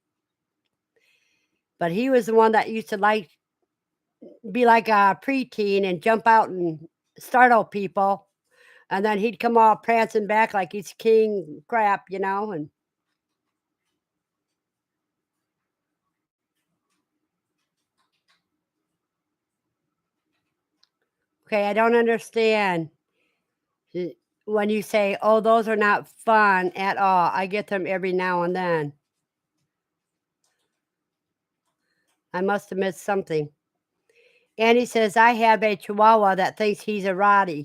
S1: But he was the one that used to be like a preteen and jump out and startle people. And then he'd come all prancing back like he's king crap, and okay, I don't understand when you say, oh, those are not fun at all. I get them every now and then. I must have missed something. And he says, I have a chihuahua that thinks he's a Rottie.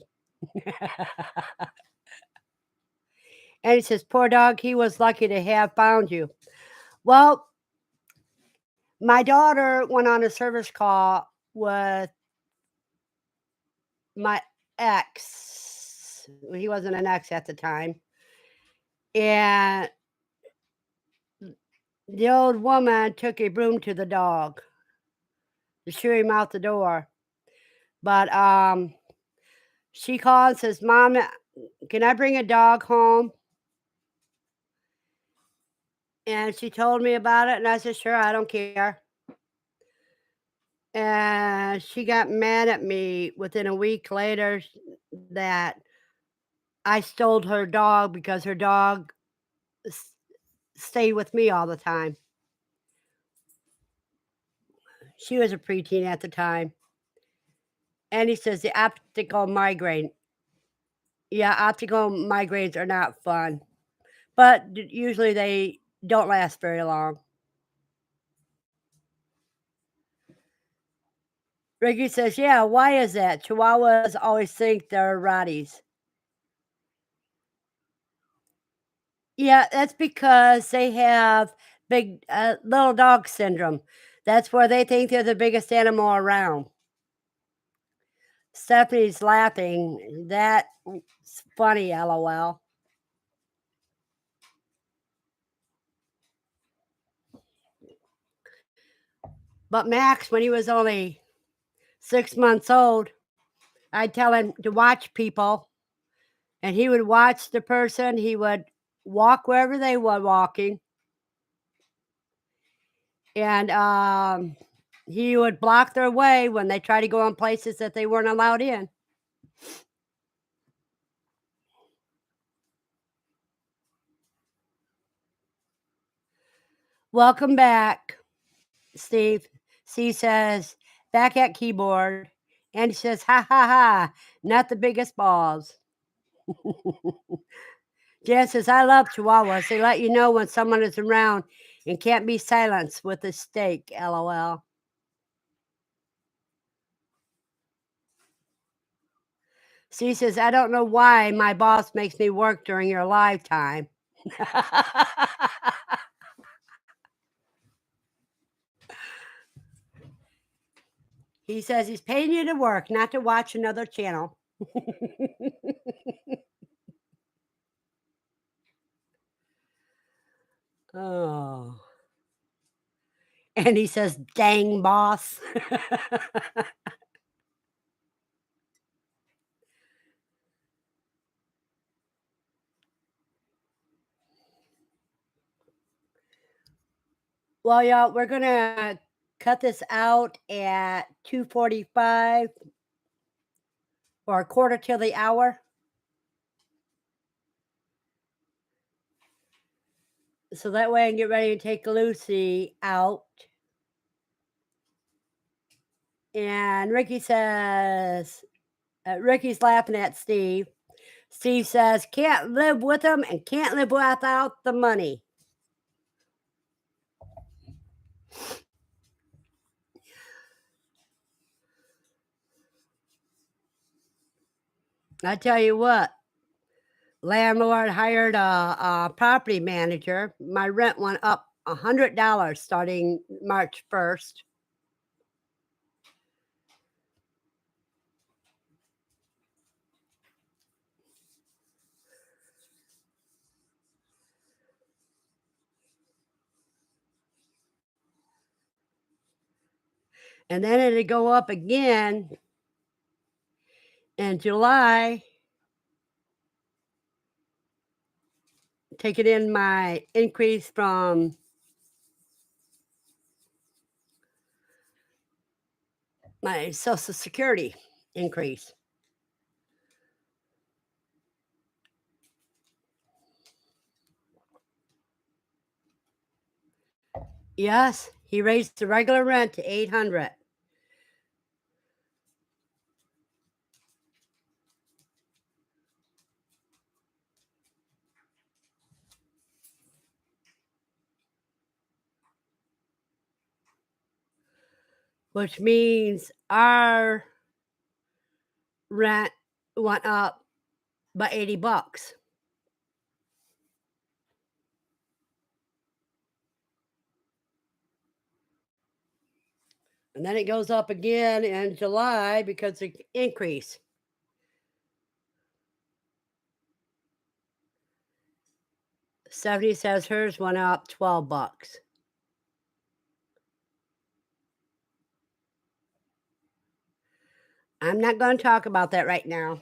S1: And he says, poor dog, he was lucky to have found you. Well, my daughter went on a service call with my ex. He wasn't an ex at the time. And the old woman took a broom to the dog to shoo him out the door. But she called and says, Mom, can I bring a dog home? And she told me about it, and I said, "Sure, I don't care." And she got mad at me within a week later that I stole her dog because her dog s stayed with me all the time. She was a preteen at the time. And he says the optical migraine. Yeah, optical migraines are not fun, but usually they don't last very long. Ricky says, "Yeah, why is that? Chihuahuas always think they're Rotties." Yeah, that's because they have big little dog syndrome. That's where they think they're the biggest animal around. Stephanie's laughing. That's funny, LOL. But Max, when he was only 6 months old, I'd tell him to watch people, and he would watch the person. He would walk wherever they were walking, and he would block their way when they try to go in places that they weren't allowed in. Welcome back, Steve. C says, back at keyboard. And he says, ha ha ha, not the biggest balls. Jan says, I love Chihuahuas. They let you know when someone is around and can't be silenced with a steak, LOL. C says, I don't know why my boss makes me work during your lifetime. He says he's paying you to work, not to watch another channel. Oh. And he says, dang boss. Well, y'all, we're going to cut this out at 2:45 or a quarter till the hour. So that way I can get ready to take Lucy out. And Ricky says, Ricky's laughing at Steve. Steve says, can't live with them and can't live without the money. I tell you what, landlord hired a property manager. My rent went up $100 starting March 1st. And then it'd go up again in July. Taking in my increase from my Social Security increase. Yes, he raised the regular rent to 800. Which means our rent went up by 80 bucks. And then it goes up again in July because of increase. Stephanie says hers went up 12 bucks. I'm not going to talk about that right now.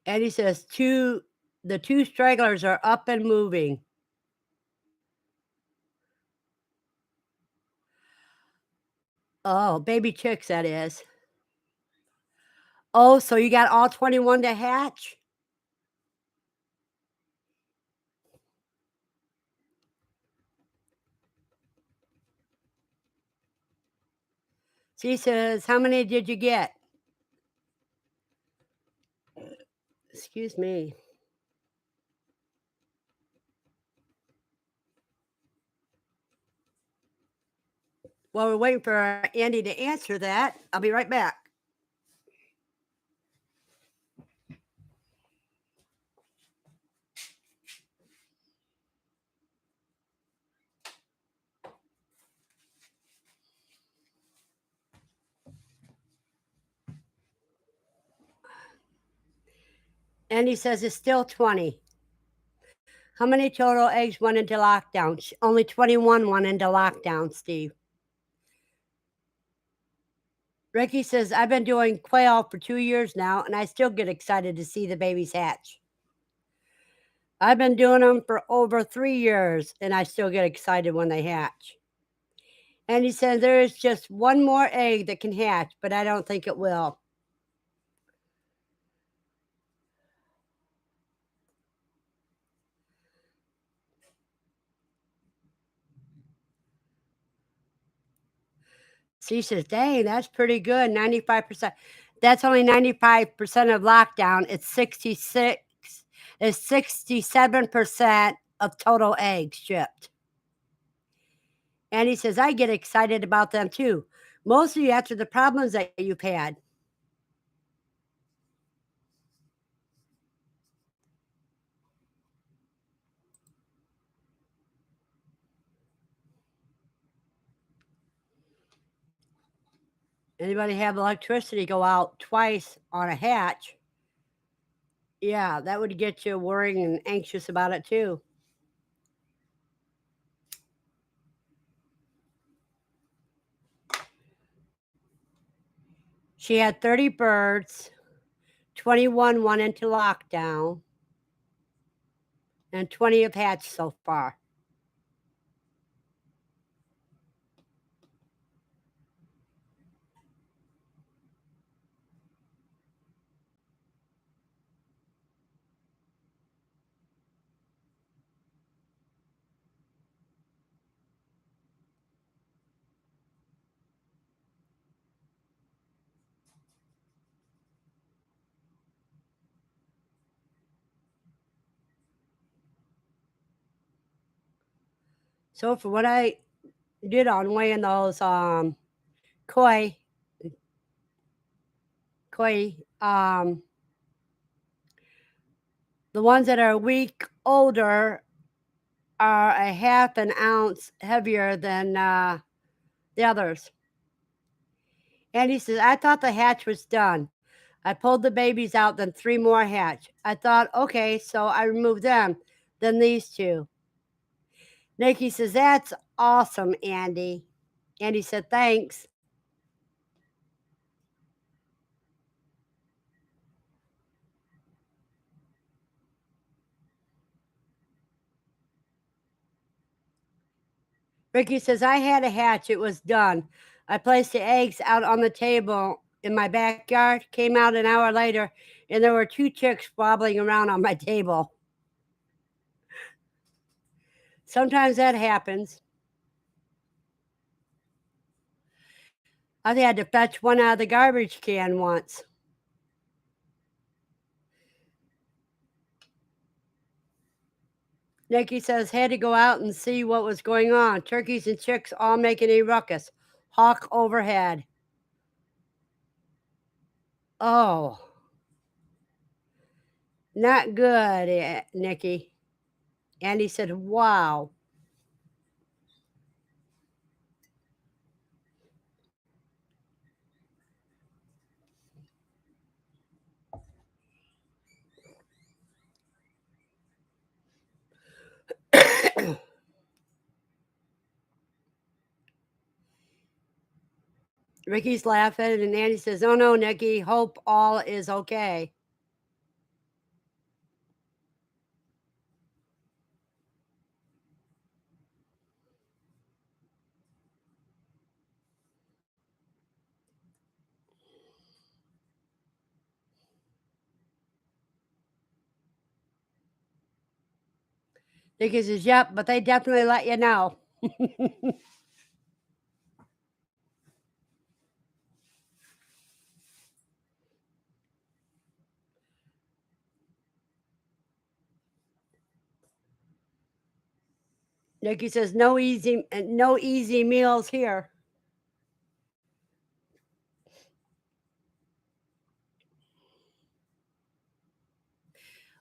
S1: And he says, the two stragglers are up and moving. Oh, baby chicks, that is. Oh, so you got all 21 to hatch? She says, how many did you get? Excuse me. While we're waiting for Andy to answer that, I'll be right back. Andy says it's still 20. How many total eggs went into lockdown? Only 21 went into lockdown, Steve. Ricky says, I've been doing quail for 2 years now, and I still get excited to see the babies hatch. I've been doing them for over 3 years, and I still get excited when they hatch. And he said, there is just one more egg that can hatch, but I don't think it will. She says, dang, that's pretty good. 95%. That's only 95% of lockdown. It's 67% of total eggs shipped. And he says, I get excited about them too. Mostly after the problems that you've had. Anybody have electricity go out twice on a hatch? Yeah, that would get you worrying and anxious about it too. She had 30 birds, 21 went into lockdown, and 20 have hatched so far. So for what I did on weighing those koi, koi, the ones that are a week older are a half an ounce heavier than the others. And he says, I thought the hatch was done. I pulled the babies out, then 3 more hatch. I thought, okay, so I removed them, then these 2. Nikki says, that's awesome, Andy. Andy said, thanks. Ricky says, I had a hatch. It was done. I placed the eggs out on the table in my backyard, came out an hour later, and there were 2 chicks wobbling around on my table. Sometimes that happens. I had to fetch one out of the garbage can once. Nikki says, had to go out and see what was going on. Turkeys and chicks all making a ruckus. Hawk overhead. Oh, not good, Nikki. Andy said, wow. Ricky's laughing, and Andy says, oh no, Nikki, hope all is okay. Nikki says, yep, but they definitely let you know. Nikki says, no easy meals here.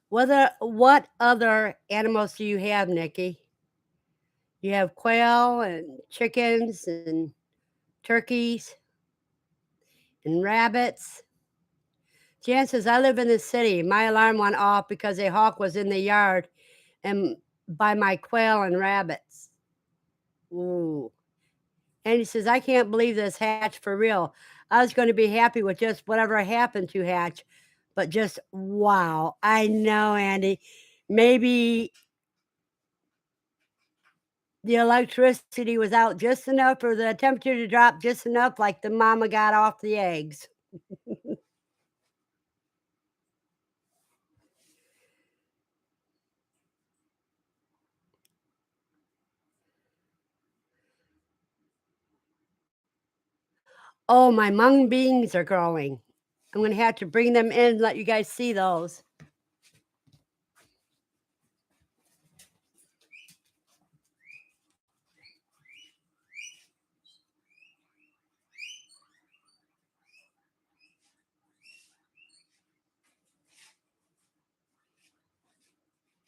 S1: What other animals do you have, Nikki? You have quail and chickens and turkeys and rabbits. Jan says, I live in the city. My alarm went off because a hawk was in the yard and by my quail and rabbits. Ooh. And he says, I can't believe this hatched for real. I was going to be happy with just whatever happened to hatch, but just wow. I know, Andy. Maybe the electricity was out just enough for the temperature to drop just enough, like the mama got off the eggs. Oh, my mung beans are growing. I'm going to have to bring them in and let you guys see those.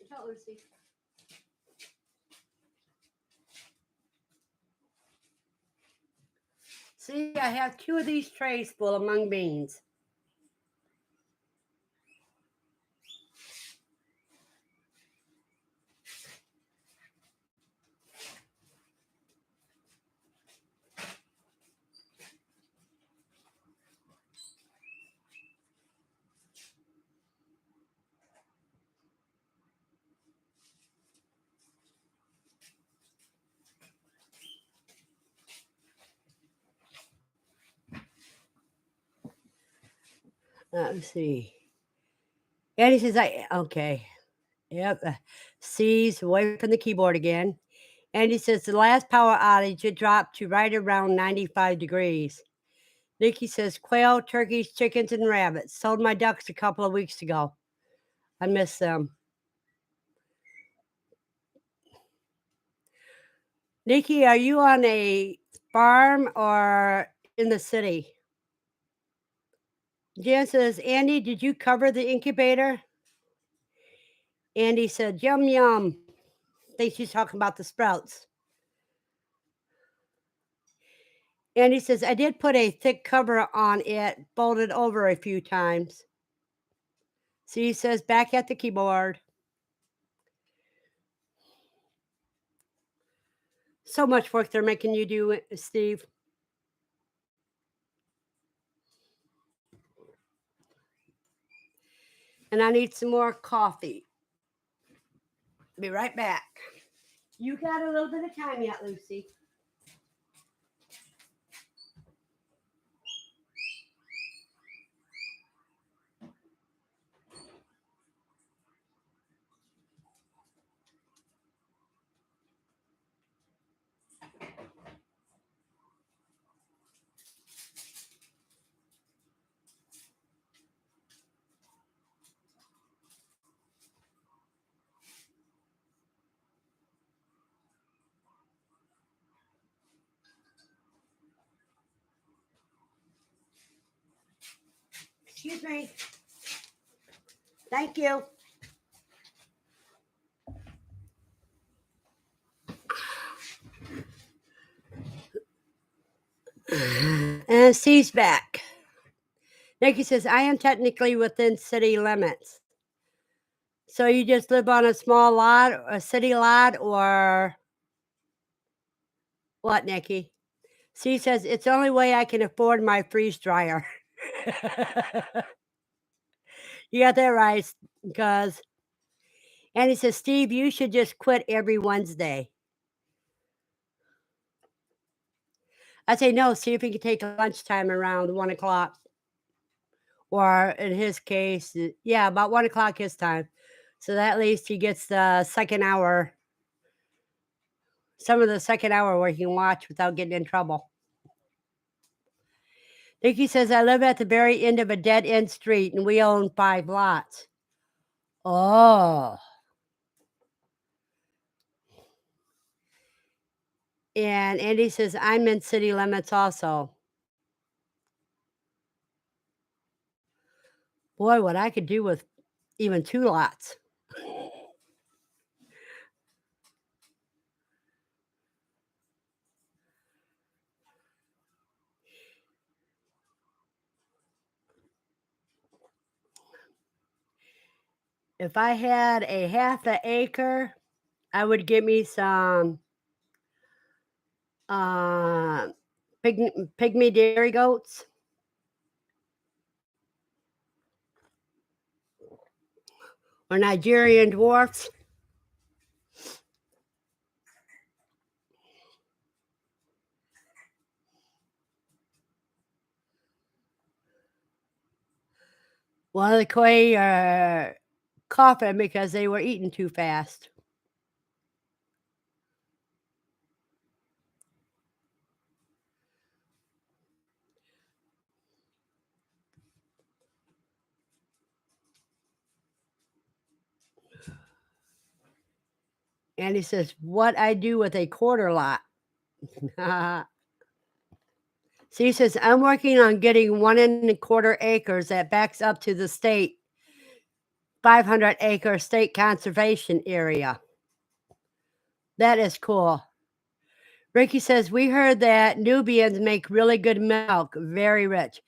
S1: Tell Lucy. See, I have 2 of these trays full of mung beans. Let's see. Andy says, okay. Yep. C's away from the keyboard again. Andy says, the last power outage, it dropped to right around 95 degrees. Nikki says, quail, turkeys, chickens, and rabbits. Sold my ducks a couple of weeks ago. I miss them. Nikki, are you on a farm or in the city? Jan says, Andy, did you cover the incubator? Andy said, yum, yum. Think she's talking about the sprouts. Andy says, I did put a thick cover on it, folded over a few times. See, he says, back at the keyboard. So much work they're making you do, Steve. And I need some more coffee. Be right back. You got a little bit of time yet, Lucy. Excuse me. Thank you. And Steve's back. Nikki says, I am technically within city limits. So you just live on a small lot, a city lot, or what, Nikki? She says, it's the only way I can afford my freeze dryer. You got that right, because, and he says, Steve, you should just quit every Wednesday. I say, no, see if you can take lunchtime around 1 o'clock. Or in his case, yeah, about 1 o'clock his time. So at least he gets the second hour, some of the second hour where he can watch without getting in trouble. Nikki says, I live at the very end of a dead end street and we own 5 lots. Oh. And Andy says, I'm in city limits also. Boy, what I could do with even 2 lots. If I had a half an acre, I would get me some uh, pygmy dairy goats. Or Nigerian dwarfs. One of the Quail are coughing because they were eating too fast. And he says, what I do with a quarter lot. So he says, I'm working on getting 1¼ acres that backs up to the state 500-acre state conservation area. That is cool. Ricky says, we heard that Nubians make really good milk, very rich.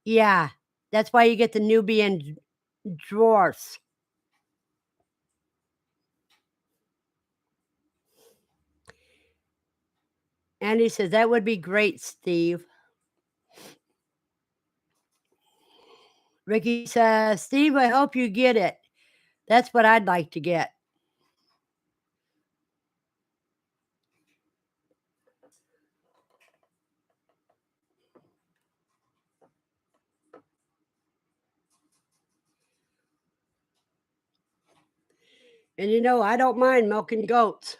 S1: Yeah, that's why you get the Nubian dwarfs. And he says, that would be great, Steve. Ricky says, Steve, I hope you get it. That's what I'd like to get. And you know, I don't mind milking goats.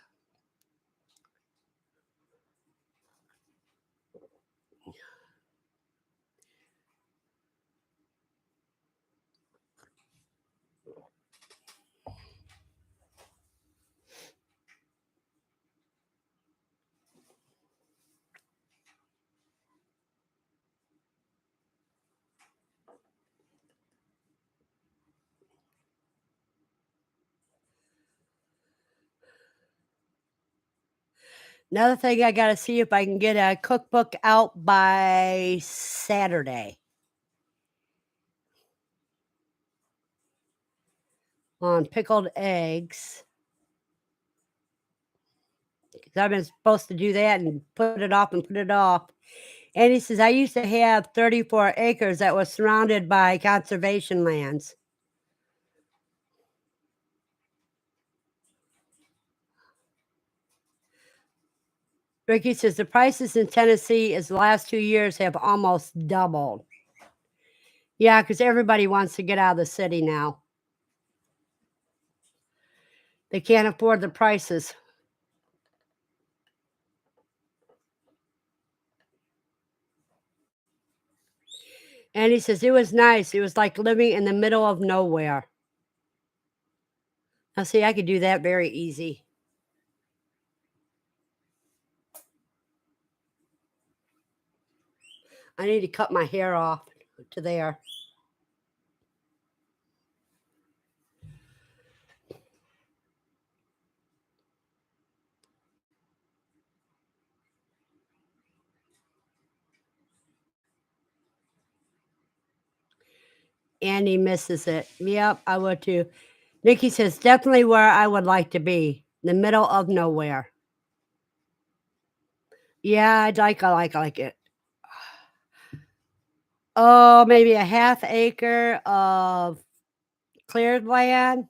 S1: Another thing, I got to see if I can get a cookbook out by Saturday on pickled eggs. 'Cause I've been supposed to do that and put it off and put it off. And he says, I used to have 34 acres that was surrounded by conservation lands. Ricky says, the prices in Tennessee as the last 2 years have almost doubled. Yeah, because everybody wants to get out of the city now. They can't afford the prices. And he says, it was nice. It was like living in the middle of nowhere. Now, see, I could do that very easy. I need to cut my hair off to there. And he misses it. Yep, I would too. Nikki says, definitely where I would like to be, the middle of nowhere. Yeah, I like it. Oh, maybe a half acre of cleared land,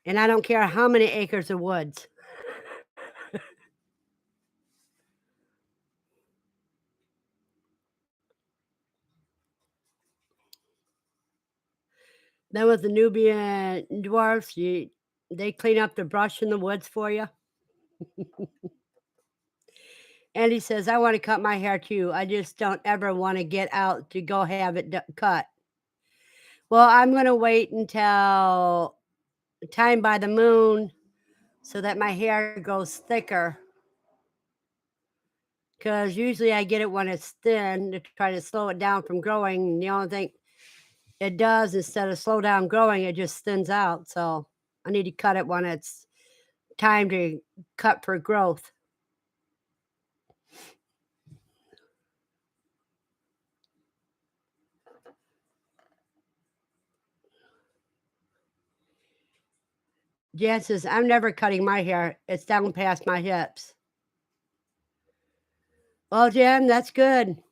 S1: and I don't care how many acres of woods. Then with the Nubian dwarfs, they clean up the brush in the woods for you. And he says, "I wanna cut my hair too. I just don't ever wanna get out to go have it cut." Well, I'm gonna wait until time by the moon so that my hair grows thicker. Because usually I get it when it's thin to try to slow it down from growing, and the only thing it does instead of slow down growing, it just thins out, so I need to cut it when it's time to cut for growth. Jan says, "I'm never cutting my hair. It's down past my hips." Well, Jan, that's good.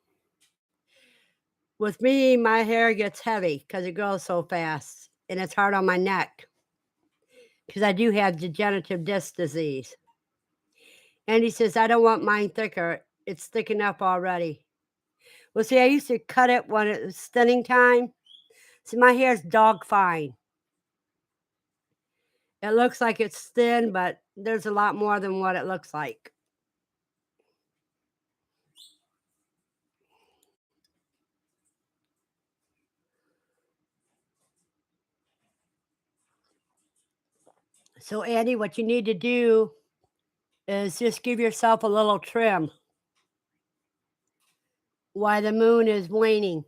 S1: With me, my hair gets heavy because it grows so fast, and it's hard on my neck because I do have degenerative disc disease. And he says, "I don't want mine thicker. It's thick enough already." Well, see, I used to cut it when it was thinning time. See, my hair's dog fine. It looks like it's thin, but there's a lot more than what it looks like. So, Andy, what you need to do is just give yourself a little trim while the moon is waning.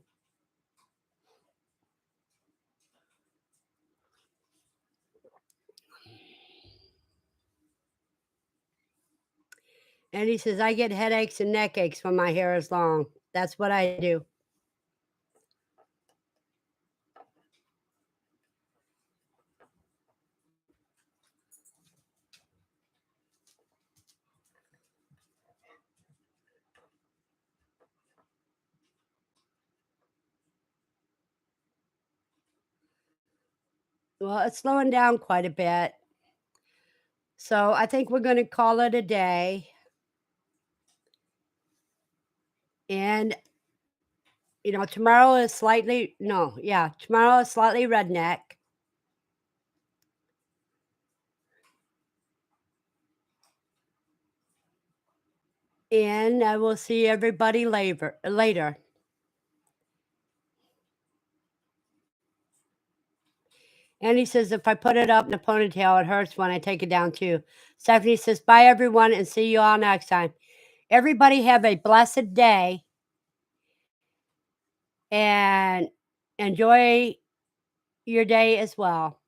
S1: And he says, "I get headaches and neck aches when my hair is long." That's what I do. Well, it's slowing down quite a bit. So I think we're going to call it a day. And, tomorrow is slightly, no, yeah, tomorrow is slightly redneck. And I will see everybody later. And he says, "If I put it up in a ponytail, it hurts when I take it down too." Stephanie says, "Bye, everyone, and see you all next time." Everybody have a blessed day and enjoy your day as well.